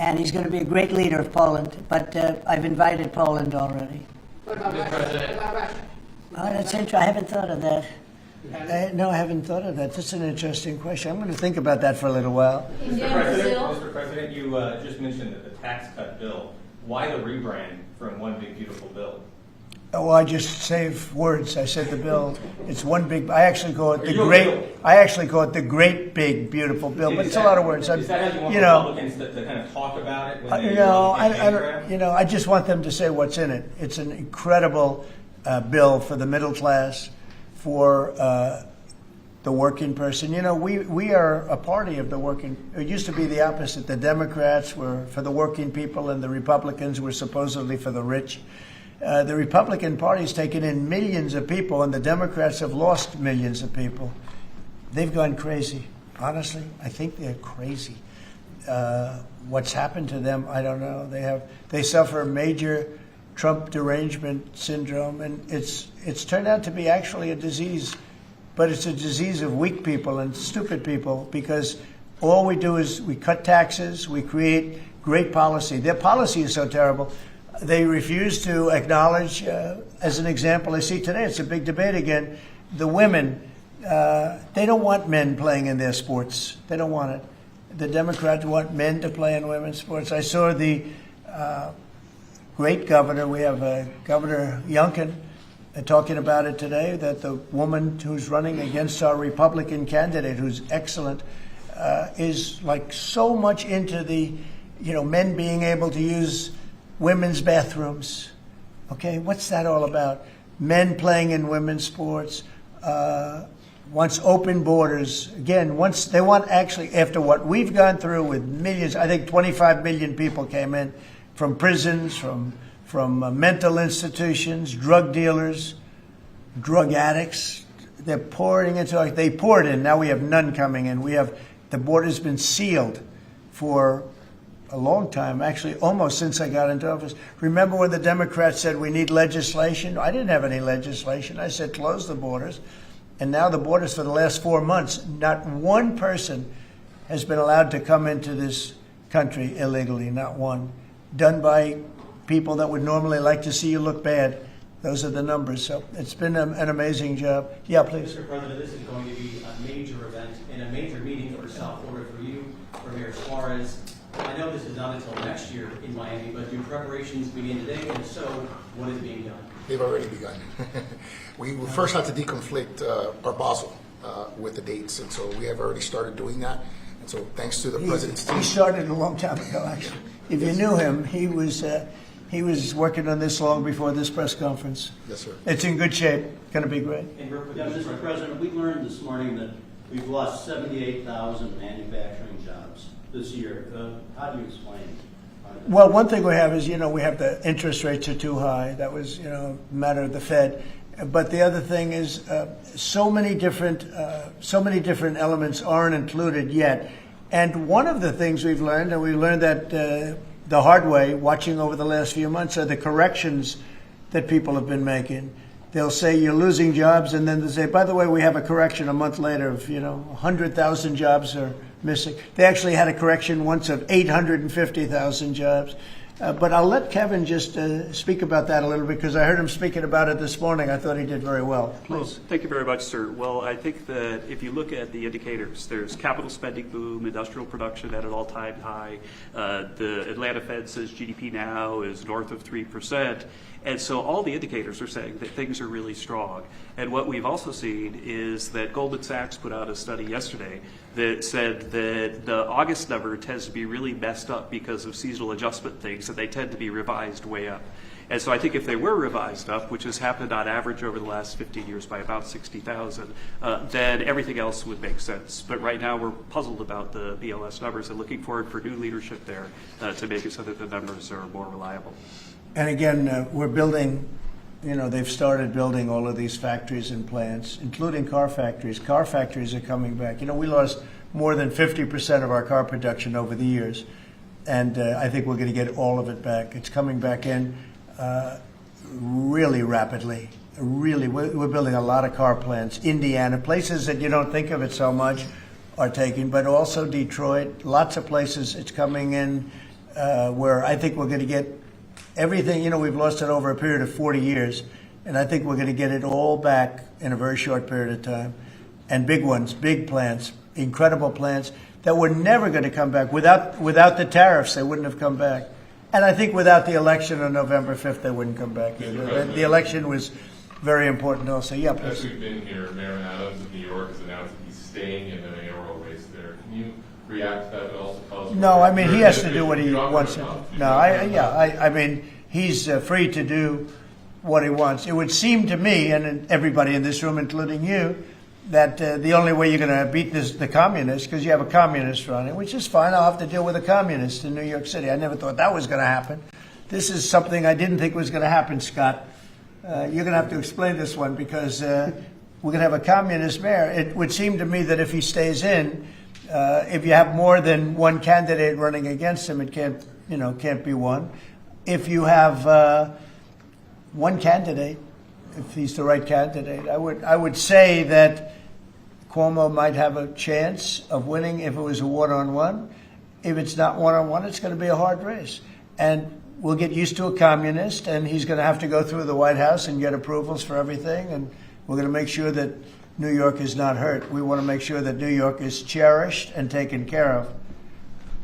And he's going to be a great leader of Poland. But I've invited Poland already. What about Russia? Oh, that's interesting. I haven't thought of that. No, I haven't thought of that. That's an interesting question. I'm going to think about that for a little while. Mr. President, you just mentioned that the tax cut bill. Why the rebrand from One Big Beautiful Bill? Oh, I just save words. I said the bill. It's one big. I actually call it the great. I actually call it the great big beautiful bill. But it's a lot of words. Is that how you want Republicans to kind of talk about it? When I just want them to say what's in it. It's an incredible bill for the middle class, for the working person. You know, we are a party of the working. It used to be the opposite. The Democrats were for the working people, and the Republicans were supposedly for the rich. The Republican Party's taken in millions of people, and the Democrats have lost millions of people. They've gone crazy. Honestly, I think they're crazy. What's happened to them, I don't know. They suffer major Trump derangement syndrome, and it's turned out to be actually a disease, but it's a disease of weak people and stupid people, because all we do is we cut taxes, we create great policy. Their policy is so terrible. They refuse to acknowledge, as an example I see today, it's a big debate again, the women, they don't want men playing in their sports. They don't want it. The Democrats want men to play in women's sports. I saw the great governor, we have Governor Youngkin, talking about it today, that the woman who's running against our Republican candidate, who's excellent, is like so much into the, men being able to use women's bathrooms. Okay, what's that all about? Men playing in women's sports, wants open borders. Again, once they want, actually, after what we've gone through with millions, I think 25 million people came in from prisons, from mental institutions, drug dealers, drug addicts. They're pouring into, they poured in, now we have none coming in. The border's been sealed for a long time, actually almost since I got into office. Remember when the Democrats said we need legislation? I didn't have any legislation. I said close the borders. And now the borders for the last 4 months, not one person has been allowed to come into this country illegally, not one. Done by people that would normally like to see you look bad. Those are the numbers. So it's been an amazing job. Yeah, please. Mr. President, this is going to be a major event and a major meeting for South Florida for you, for Mayor Suarez. I know this is not until next year in Miami, but do preparations begin today? And if so, what is being done? They've already begun. We first had to deconflict our Basel with the dates, and so we have already started doing that. And so thanks to the president's team. He started a long time ago, actually. If you knew him, he was working on this long before this press conference. Yes, sir. It's in good shape. Going to be great. Mr. President, we learned this morning that we've lost 78,000 manufacturing jobs this year. How do you explain it? Well, one thing we have is, we have the interest rates are too high. That was, a matter of the Fed. But the other thing is, so many different elements aren't included yet. And one of the things we've learned, and we learned that the hard way, watching over the last few months, are the corrections that people have been making. They'll say you're losing jobs, and then they'll say, by the way, we have a correction a month later of, 100,000 jobs are missing. They actually had a correction once of 850,000 jobs. But I'll let Kevin just speak about that a little bit, because I heard him speaking about it this morning. I thought he did very well. Well, Please. thank you very much, sir. Well, I think that if you look at the indicators, there's capital spending boom, industrial production at an all-time high. The Atlanta Fed says GDP now is north of 3%. And so all the indicators are saying that things are really strong. And what we've also seen is that Goldman Sachs put out a study yesterday that said that the August number tends to be really messed up because of seasonal adjustment things, and they tend to be revised way up. And so I think if they were revised up, which has happened on average over the last 15 years by about 60,000, then everything else would make sense. But right now we're puzzled about the BLS numbers and looking forward for new leadership there to make it so that the numbers are more reliable. And again, we're building, they've started building all of these factories and plants, including car factories. Car factories are coming back. We lost more than 50% of our car production over the years. And I think we're going to get all of it back. It's coming back in really rapidly. Really, we're building a lot of car plants. Indiana, places that you don't think of it so much are taking, but also Detroit, lots of places it's coming in where I think we're going to get everything. We've lost it over a period of 40 years, and I think we're going to get it all back in a very short period of time. And big ones, big plants, incredible plants that were never going to come back. Without the tariffs, they wouldn't have come back. And I think without the election on November 5th, they wouldn't come back either. The election was very important also. Yeah, please. As we've been here, Mayor Adams of New York has announced that he's staying in the mayoral race there. Can you react to that, but also tell us? No, I mean, he has to do what he wants. I mean, he's free to do what he wants. It would seem to me, and everybody in this room, including you, that the only way you're going to beat the communists, because you have a communist running, which is fine. I'll have to deal with a communist in New York City. I never thought that was going to happen. This is something I didn't think was going to happen, Scott. You're going to have to explain this one, because we're going to have a communist mayor. It would seem to me that if he stays in, if you have more than one candidate running against him, it can't be one. If you have one candidate, if he's the right candidate, I would say that Cuomo might have a chance of winning if it was a one-on-one. If it's not one-on-one, it's going to be a hard race. And we'll get used to a communist, and he's going to have to go through the White House and get approvals for everything. And we're going to make sure that New York is not hurt. We want to make sure that New York is cherished and taken care of.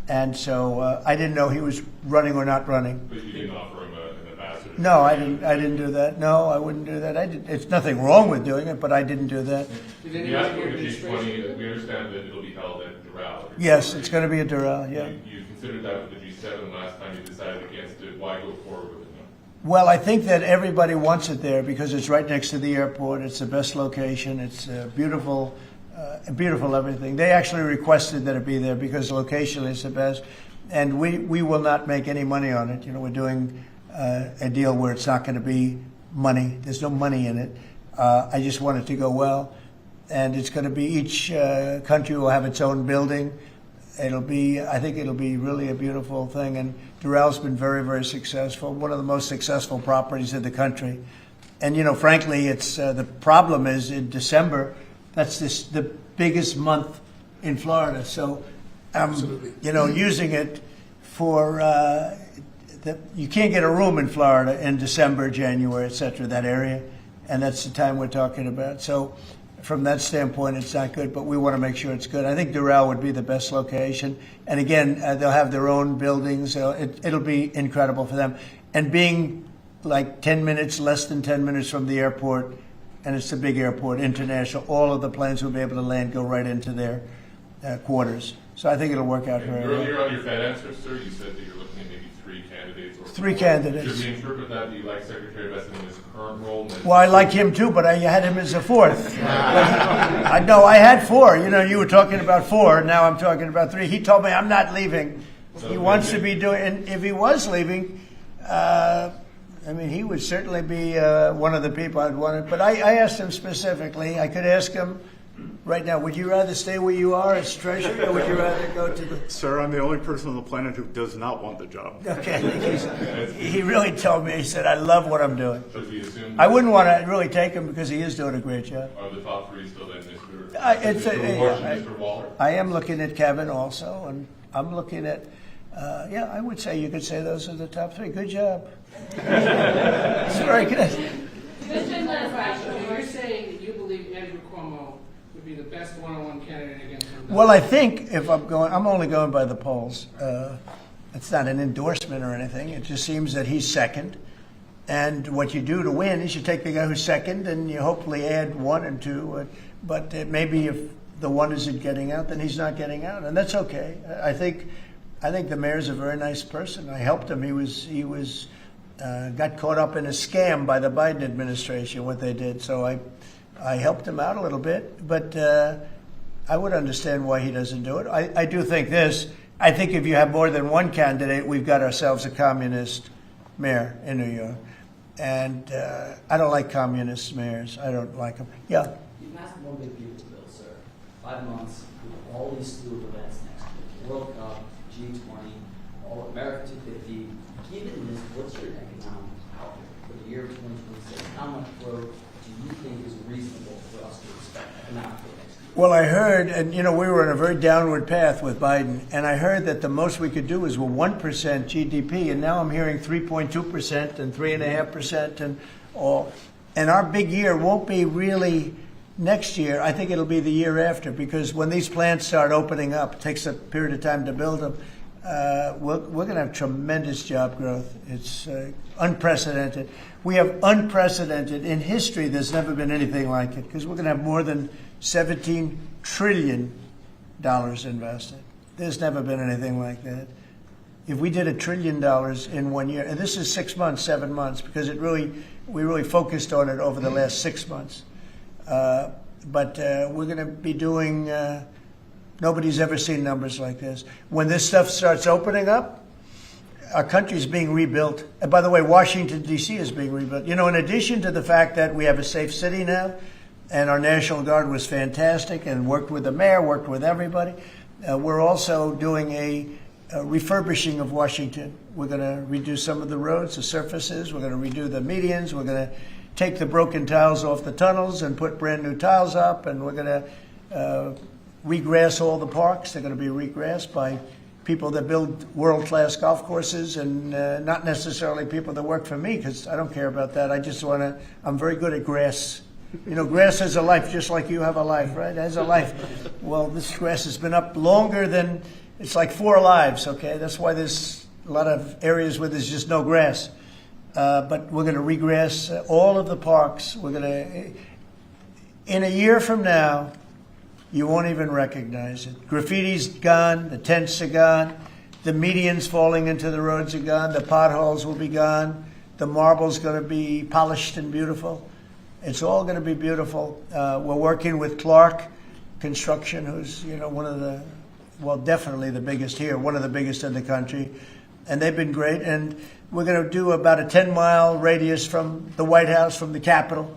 And so I didn't know he was running or not running. But you didn't offer him an ambassador? No, I didn't do that. No, I wouldn't do that. It's nothing wrong with doing it, but I didn't do that. You asked for the G20. We understand that it'll be held at Doral. Yes, it's going to be at Doral, yeah. You considered that with the G7 last time you decided against it. Why go forward with it now? Well, I think that everybody wants it there because it's right next to the airport. It's the best location. It's beautiful, beautiful everything. They actually requested that it be there because the location is the best. And we will not make any money on it. We're doing a deal where it's not going to be money. There's no money in it. I just want it to go well. And it's going to be each country will have its own building. I think it'll be really a beautiful thing. And Doral's been very, very successful, one of the most successful properties in the country. And, frankly, it's the problem is in December, that's the biggest month in Florida. So, using it for, you can't get a room in Florida in December, January, et cetera, that area. And that's the time we're talking about. So, from that standpoint, it's not good, but we want to make sure it's good. I think Doral would be the best location. And again, they'll have their own buildings. It'll be incredible for them. And being like 10 minutes, less than 10 minutes from the airport, and it's a big airport, international, all of the planes will be able to land, go right into their quarters. So I think it'll work out very well. Earlier on your Fed answer, sir, you said that you're looking at maybe 3 candidates. Or 3 candidates. Should we interpret that you like Secretary Bessent in his current role? Well, I like him too, but I had him as a 4th. I had 4. You were talking about 4. Now I'm talking about 3. He told me I'm not leaving. He wants to be doing, and if he was leaving, he would certainly be one of the people I'd want to. But I asked him specifically. I could ask him right now, would you rather stay where you are as treasurer, or would you rather go to the... Sir, I'm the only person on the planet who does not want the job. Okay. He really told me, he said, I love what I'm doing. Should we assume I wouldn't want to really take him because he is doing a great job. Are the top 3 still then Mr. Waller? I am looking at Kevin also, and I'm looking at Yeah, I would say you could say those are the top three. Good job. It's very good. You're saying that you believe Andrew Cuomo would be the best one-on-one candidate against him? Well, I think if I'm only going by the polls. It's not an endorsement or anything. It just seems that he's second. And what you do to win is you take the guy who's second and you hopefully add one and two. But maybe if the one isn't getting out, then he's not getting out, and that's okay. I think the mayor's a very nice person. I helped him. He was got caught up in a scam by the Biden administration, what they did. So I helped him out a little bit, but I would understand why he doesn't do it. I do think this. I think if you have more than one candidate, we've got ourselves a communist mayor in New York. And I don't like communist mayors. I don't like them. Yeah. You passed one big beautiful bill, sir. 5 months with all these slew of events next week. World Cup, G20, all America 250. Given this, what's your economic outlook for the year of 2026? How much growth do you think is reasonable for us to expect economically next year? Well, I heard, and we were on a very downward path with Biden, and I heard that the most we could do is 1% GDP, and now I'm hearing 3.2% and 3.5% and all. And our big year won't be really next year. I think it'll be the year after, because when these plants start opening up, it takes a period of time to build them. We're going to have tremendous job growth. It's unprecedented. We have unprecedented in history. There's never been anything like it, because we're going to have more than $17 trillion invested. There's never been anything like that. If we did $1 trillion in 1 year, and this is 6 months, 7 months, because we really focused on it over the last 6 months. But we're going to be doing. Nobody's ever seen numbers like this. When this stuff starts opening up, our country's being rebuilt. And by the way, Washington, D.C. is being rebuilt. In addition to the fact that we have a safe city now, and our National Guard was fantastic and worked with the mayor, worked with everybody, we're also doing a refurbishing of Washington. We're going to redo some of the roads, the surfaces. We're going to redo the medians. We're going to take the broken tiles off the tunnels and put brand new tiles up. And we're going to regrass all the parks. They're going to be regrassed by people that build world-class golf courses, and not necessarily people that work for me, because I don't care about that. I just want to, I'm very good at grass. Grass has a life, just like you have a life, right? It has a life. Well, this grass has been up longer than, it's like 4 lives, okay? That's why there's a lot of areas where there's just no grass. But we're going to regrass all of the parks. We're going to, in a year from now, you won't even recognize it. Graffiti's gone, the tents are gone, the medians falling into the roads are gone, the potholes will be gone, the marble's going to be polished and beautiful. It's all going to be beautiful. We're working with Clark Construction, who's one of the, well, definitely the biggest here, one of the biggest in the country, and they've been great. And we're going to do about a 10-mile radius from the White House, from the Capitol,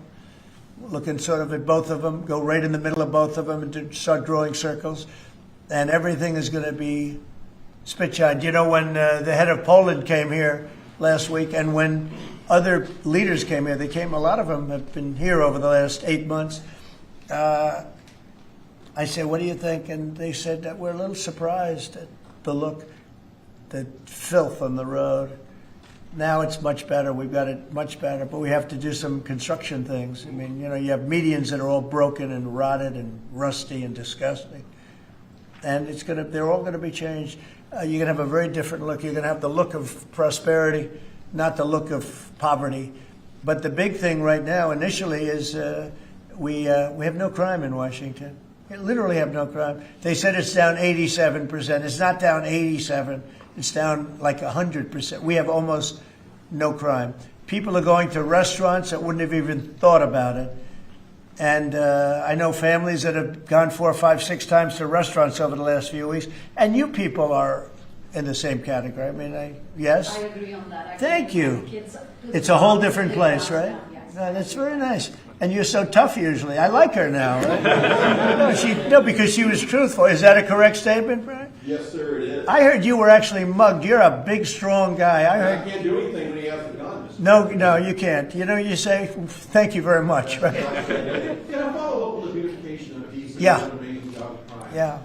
looking sort of at both of them, go right in the middle of both of them and start drawing circles. And everything is going to be spit-shined. When the head of Poland came here last week, and when other leaders came here, a lot of them have been here over the last 8 months. I said, what do you think? And they said that we're a little surprised at the look, the filth on the road. Now it's much better. We've got it much better, but we have to do some construction things. I mean, you have medians that are all broken and rotted and rusty and disgusting. And they're all going to be changed. You're going to have a very different look. You're going to have the look of prosperity, not the look of poverty. But the big thing right now, initially, is we have no crime in Washington. We literally have no crime. They said it's down 87%. It's not down 87%. It's down like 100%. We have almost no crime. People are going to restaurants that wouldn't have even thought about it. And I know families that have gone 4, 5, 6 times to restaurants over the last few weeks. And you people are in the same category. I mean, yes? I agree on that. Thank you. It's a whole different place, right? No, that's very nice. And you're so tough usually. I like her now. Right? No, because she was truthful. Is that a correct statement, Brian? Yes, sir, it is. I heard you were actually mugged. You're a big, strong guy. I can't do anything when he has a gun. No, you can't. You say, thank you very much, right? Can I follow up with the beautification of DC? Yeah. An amazing job of crime. Yeah.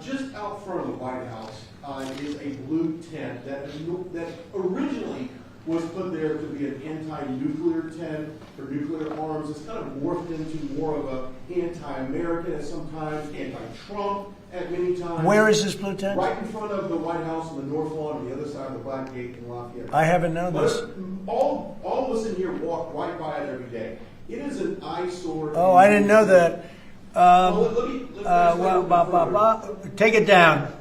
Just out front of the White House, is a blue tent that originally was put there to be an anti-nuclear tent for nuclear arms. It's kind of morphed into more of a anti-American at sometimes, anti-Trump at many times. Where is this blue tent? Right in front of the White House on the North Lawn, on the other side of the Black Gate in Lafayette. I haven't known this. All of us in here walk right by it every day. It is an eyesore. Oh, I didn't know that. Let me Take it down.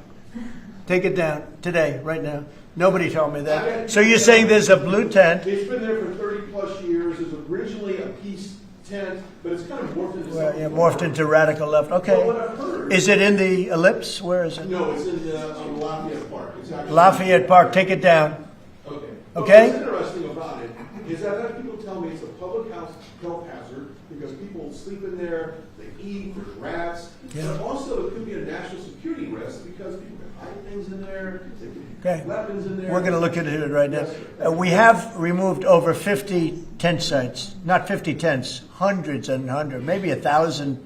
Take it down today, right now. Nobody told me that. So you're saying there's a blue tent? It's been there for 30 plus years. It was originally a peace tent, but it's kind of morphed into something. Morphed into radical left. Okay. Well, what I've heard, is it in the Ellipse? Where is it? No, it's in Lafayette Park. It's actually Lafayette Park. Take it down. Okay. Okay. What's interesting about it is that other people tell me it's a public health hazard because people sleep in there, they eat, there's rats. Yeah. But also it could be a national security risk because people can hide things in there, they can Okay. weapons in there. We're going to look into it right now. Yes, We have removed over 50 tent sites. Not 50 tents, hundreds and hundreds, maybe 1,000.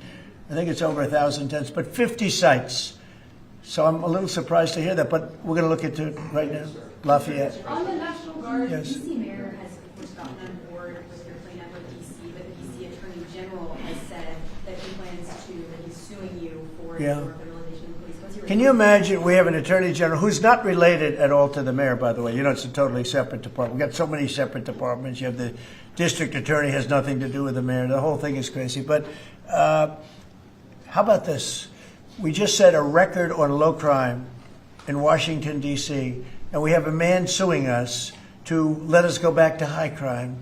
I think it's over 1,000 tents, but 50 sites. So I'm a little surprised to hear that, but we're going to look into it right now. Lafayette. On the National Guard, Yes. DC Mayor has, of course, gotten on board with your plan with DC, but the DC Attorney General has said that he plans to, that he's suing you for Yeah. your federalization of the police. What's your Can you imagine we have an attorney general who's not related at all to the mayor, by the way? You know, it's a totally separate department. We've got so many separate departments. You have the district attorney has nothing to do with the mayor. The whole thing is crazy. But how about this? We just set a record on low crime in Washington, D.C., and we have a man suing us to let us go back to high crime.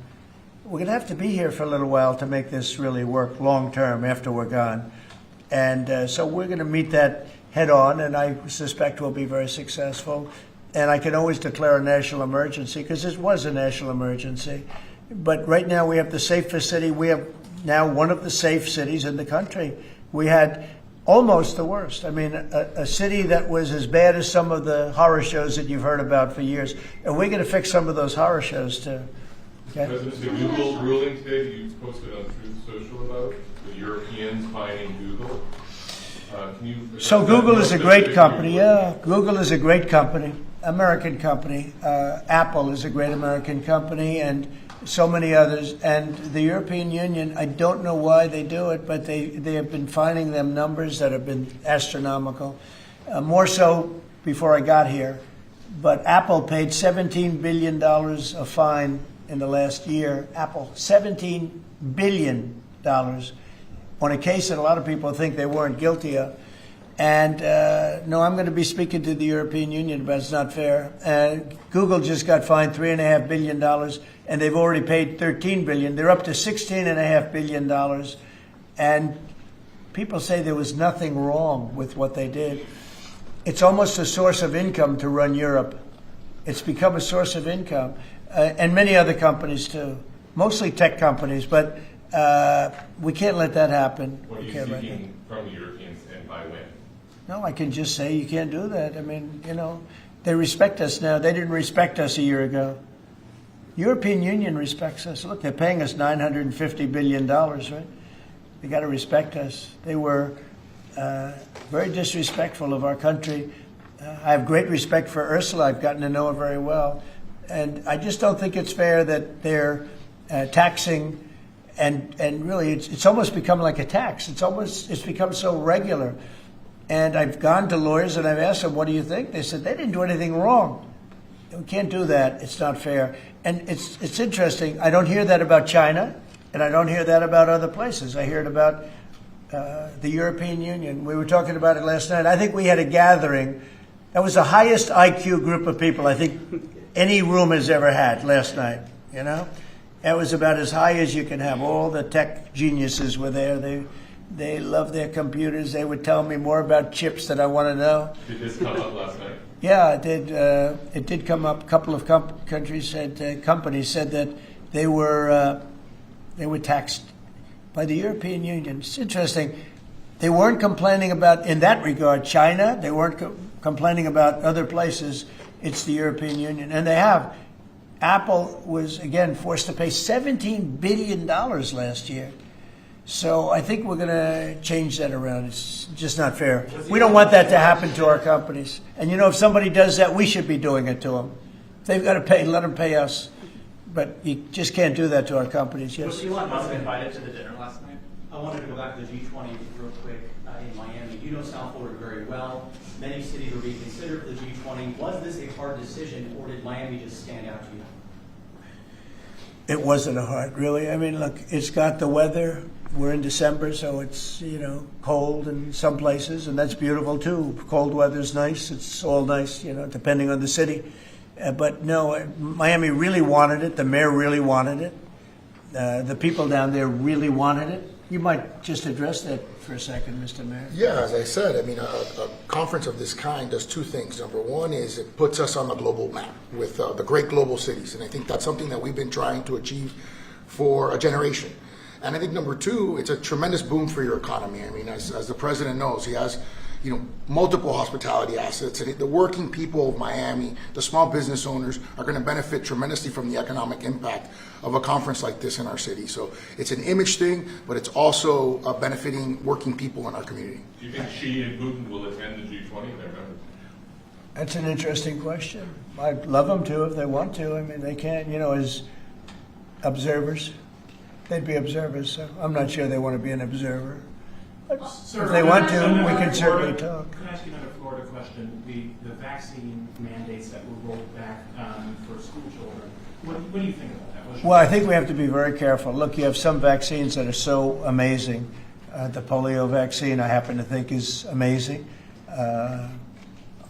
We're going to have to be here for a little while to make this really work long term after we're gone. And so we're going to meet that head on, and I suspect we'll be very successful. And I can always declare a national emergency because it was a national emergency. But right now we have the safest city. We have now one of the safe cities in the country. We had almost the worst. I mean, a city that was as bad as some of the horror shows that you've heard about for years. And we're going to fix some of those horror shows too. Okay? President, the Google ruling today that you posted on Truth Social about the Europeans finding Google. So Google is a great company. Yeah, Google is a great company, American company. Apple is a great American company, and so many others. And the European Union, I don't know why they do it, but they have been finding them numbers that have been astronomical. More so before I got here. But Apple paid $17 billion a fine in the last year. Apple, $17 billion on a case that a lot of people think they weren't guilty of. And no, I'm going to be speaking to the European Union, but it's not fair. Google just got fined $3.5 billion, and they've already paid $13 billion. They're up to $16.5 billion. And people say there was nothing wrong with what they did. It's almost a source of income to run Europe. It's become a source of income. And many other companies, too. Mostly tech companies, but we can't let that happen. What are you seeking from the Europeans and by when? No, I can just say you can't do that. I mean, you know, they respect us now. They didn't respect us a year ago. European Union respects us. Look, they're paying us $950 billion, right? They got to respect us. They were very disrespectful of our country. I have great respect for Ursula. I've gotten to know her very well. And I just don't think it's fair that they're taxing, and really it's almost become like a tax. It's become so regular. And I've gone to lawyers and I've asked them, what do you think? They said, they didn't do anything wrong. We can't do that. It's not fair. And it's interesting. I don't hear that about China, and I don't hear that about other places. I hear it about the European Union. We were talking about it last night. I think we had a gathering. That was the highest IQ group of people I think any room has ever had last night, you know? That was about as high as you can have. All the tech geniuses were there. They love their computers. They would tell me more about chips that I want to know. Did this come up last night? Yeah, it did. It did come up. A couple of companies said that they were taxed by the European Union. It's interesting. They weren't complaining about, in that regard, China. They weren't complaining about other places. It's the European Union, and they have. Apple was again forced to pay $17 billion last year. So I think we're going to change that around. It's just not fair. We don't want that to happen to our companies. And you know, if somebody does that, we should be doing it to them. If they've got to pay, let them pay us. But you just can't do that to our companies. Yes. Was Elon Musk invited to the dinner last night? I wanted to go back to the G20 real quick in Miami. You know South Florida very well. Many cities are being considered for the G20. Was this a hard decision, or did Miami just stand out to you? It wasn't a hard, really. I mean, look, it's got the weather. We're in December, so it's, you know, cold in some places, and that's beautiful too. Cold weather's nice. It's all nice, you know, depending on the city. But no, Miami really wanted it. The mayor really wanted it. The people down there really wanted it. You might just address that for a second, Mr. Mayor. Yeah, as I said, I mean, a conference of this kind does two things. Number one is it puts us on the global map with the great global cities, and I think that's something that we've been trying to achieve for a generation. And I think number two, it's a tremendous boom for your economy. I mean, as the president knows, he has, you know, multiple hospitality assets, and the working people of Miami, the small business owners, are going to benefit tremendously from the economic impact of a conference like this in our city. So it's an image thing, but it's also benefiting working people in our community. Do you think Xi and Putin will attend the G20? They're members. That's an interesting question. I'd love them to if they want to. I mean, they can, you know, as observers. They'd be observers, so I'm not sure they want to be an observer. Sir, if they want to, another we can certainly Florida- talk. Can I ask you another Florida question? The vaccine mandates that were rolled back for school children. What do you think about that? What's your Well, I think we have to be very careful. Look, you have some vaccines that are so amazing. The polio vaccine, I happen to think, is amazing. A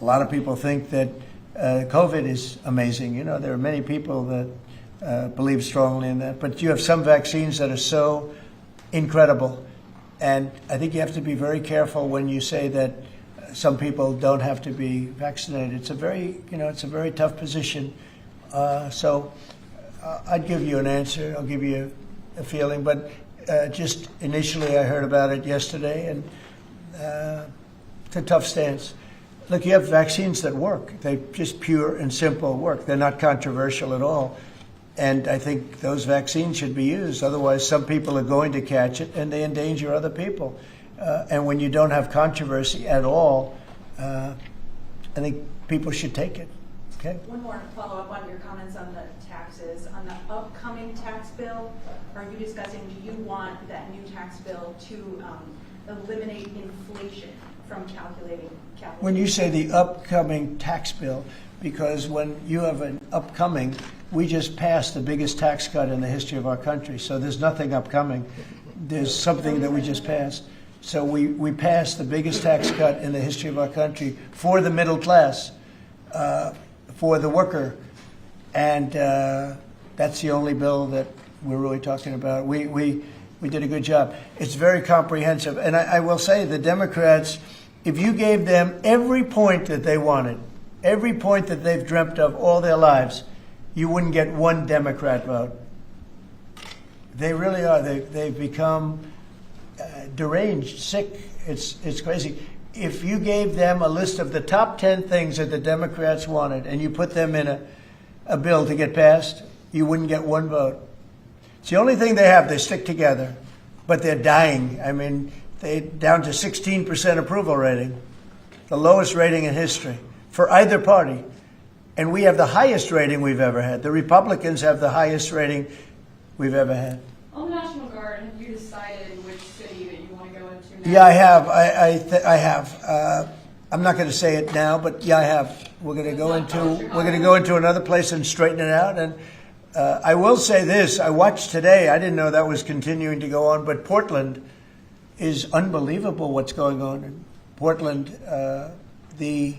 lot of people think that COVID is amazing. You know, there are many people that believe strongly in that. But you have some vaccines that are so incredible. And I think you have to be very careful when you say that some people don't have to be vaccinated. It's a very, you know, it's a very tough position. So I'd give you an answer. I'll give you a feeling. But just initially, I heard about it yesterday, and it's a tough stance. Look, you have vaccines that work. They just pure and simple work. They're not controversial at all. And I think those vaccines should be used. Otherwise, some people are going to catch it, and they endanger other people. And when you don't have controversy at all, I think people should take it. Okay. One more follow-up on your comments on the taxes. On the upcoming tax bill, are you discussing, do you want that new tax bill to eliminate inflation from calculating capital? When you say the upcoming tax bill, because when you have an upcoming, we just passed the biggest tax cut in the history of our country. So there's nothing upcoming. There's something that we just passed. So we passed the biggest tax cut in the history of our country for the middle class, for the worker. And that's the only bill that we're really talking about. We did a good job. It's very comprehensive. And I will say the Democrats, if you gave them every point that they wanted, every point that they've dreamt of all their lives, you wouldn't get one Democrat vote. They really are. They've become deranged, sick. It's crazy. If you gave them a list of the top 10 things that the Democrats wanted and you put them in a bill to get passed, you wouldn't get one vote. It's the only thing they have. They stick together, but they're dying. I mean, they're down to 16% approval rating, the lowest rating in history for either party. And we have the highest rating we've ever had. The Republicans have the highest rating we've ever had. On the National Guard, have you decided which city that you want to go into now? Yeah, I have. I have. I'm not going to say it now, but yeah, I have. We're going to go into another place and straighten it out. And I will say this: I watched today. I didn't know that was continuing to go on, but Portland is unbelievable. What's going on in Portland? The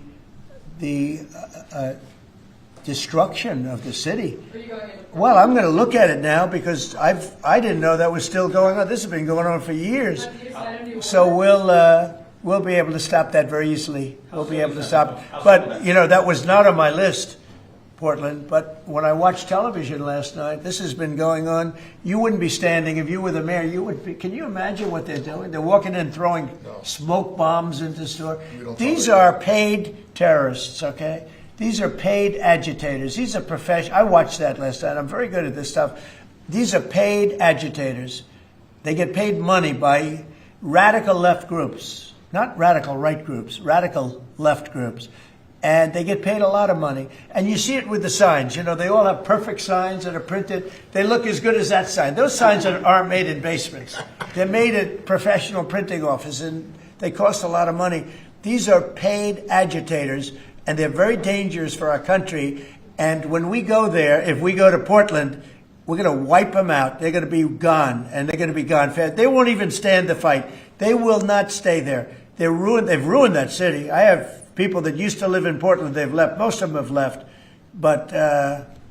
destruction of the city. Are you going into Portland? Well, I'm going to look at it now because I didn't know that was still going on. This has been going on for years. So we'll be able to stop that very easily. We'll be able to stop. But you know, that was not on my list, Portland. But when I watched television last night, this has been going on. You wouldn't be standing if you were the mayor. You would be. Can you imagine what they're doing? They're walking in, throwing smoke bombs into the store. These are paid terrorists. Okay. These are paid agitators. These are professional. I watched that last night. I'm very good at this stuff. These are paid agitators. They get paid money by radical left groups, not radical right groups, radical left groups. And they get paid a lot of money. And you see it with the signs. You know, they all have perfect signs that are printed. They look as good as that sign. Those signs aren't made in basements. They're made at professional printing offices, and they cost a lot of money. These are paid agitators, and they're very dangerous for our country. And when we go there, if we go to Portland, we're going to wipe them out. They're going to be gone, and they're going to be gone fast. They won't even stand the fight. They will not stay there. They've ruined that city. I have people that used to live in Portland. They've left. Most of them have left. But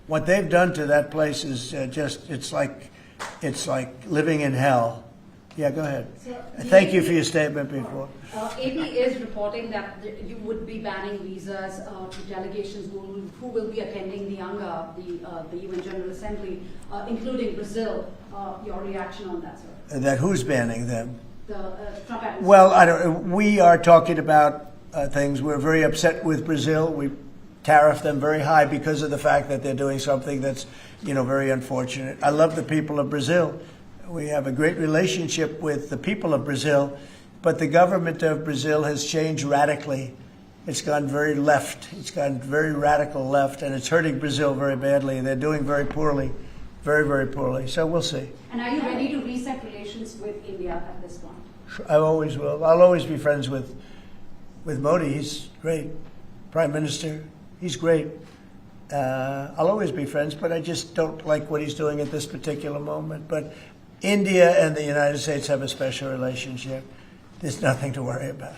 what they've done to that place is it's like living in hell. Yeah, go ahead. Thank you for your statement before. AP is reporting that you would be banning visas to delegations who will be attending the UNGA, the UN General Assembly, including Brazil. Your reaction on that, sir? That who's banning them? The Trump administration. Well, we are talking about things. We're very upset with Brazil. We tariff them very high because of the fact that they're doing something that's, very unfortunate. I love the people of Brazil. We have a great relationship with the people of Brazil, but the government of Brazil has changed radically. It's gone very left. It's gone very radical left, and it's hurting Brazil very badly. They're doing very poorly, very, very poorly. So we'll see. And are you ready to reset relations with India at this point? I always will. I'll always be friends with Modi. He's great. Prime Minister, he's great. I'll always be friends, but I just don't like what he's doing at this particular moment. But India and the United States have a special relationship. There's nothing to worry about.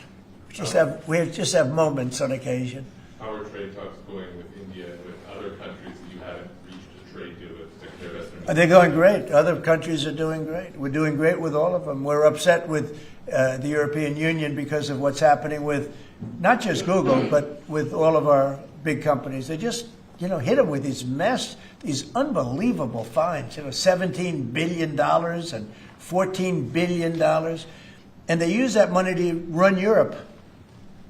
We just have moments on occasion. How are trade talks going with India and with other countries that you haven't reached a trade deal with, particularly Western? They're going great. Other countries are doing great. We're doing great with all of them. We're upset with the European Union because of what's happening with not just Google, but with all of our big companies. They just, hit them with these unbelievable fines. $17 billion and $14 billion. And they use that money to run Europe.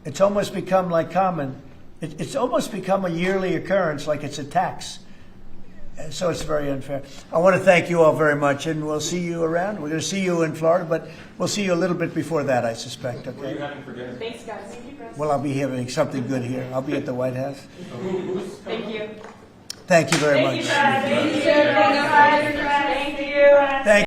It's almost become like common. It's almost become a yearly occurrence, like it's a tax. So it's very unfair. I want to thank you all very much, and we'll see you around. We're going to see you in Florida, but we'll see you a little bit before that, I suspect. Okay? What are you having for dinner? Thanks, guys. Thank you, President. Well, I'll be having something good here. I'll be at the White House. Thank you. Thank you very much. Thank you, Brad. Thank you. Thank you. Thank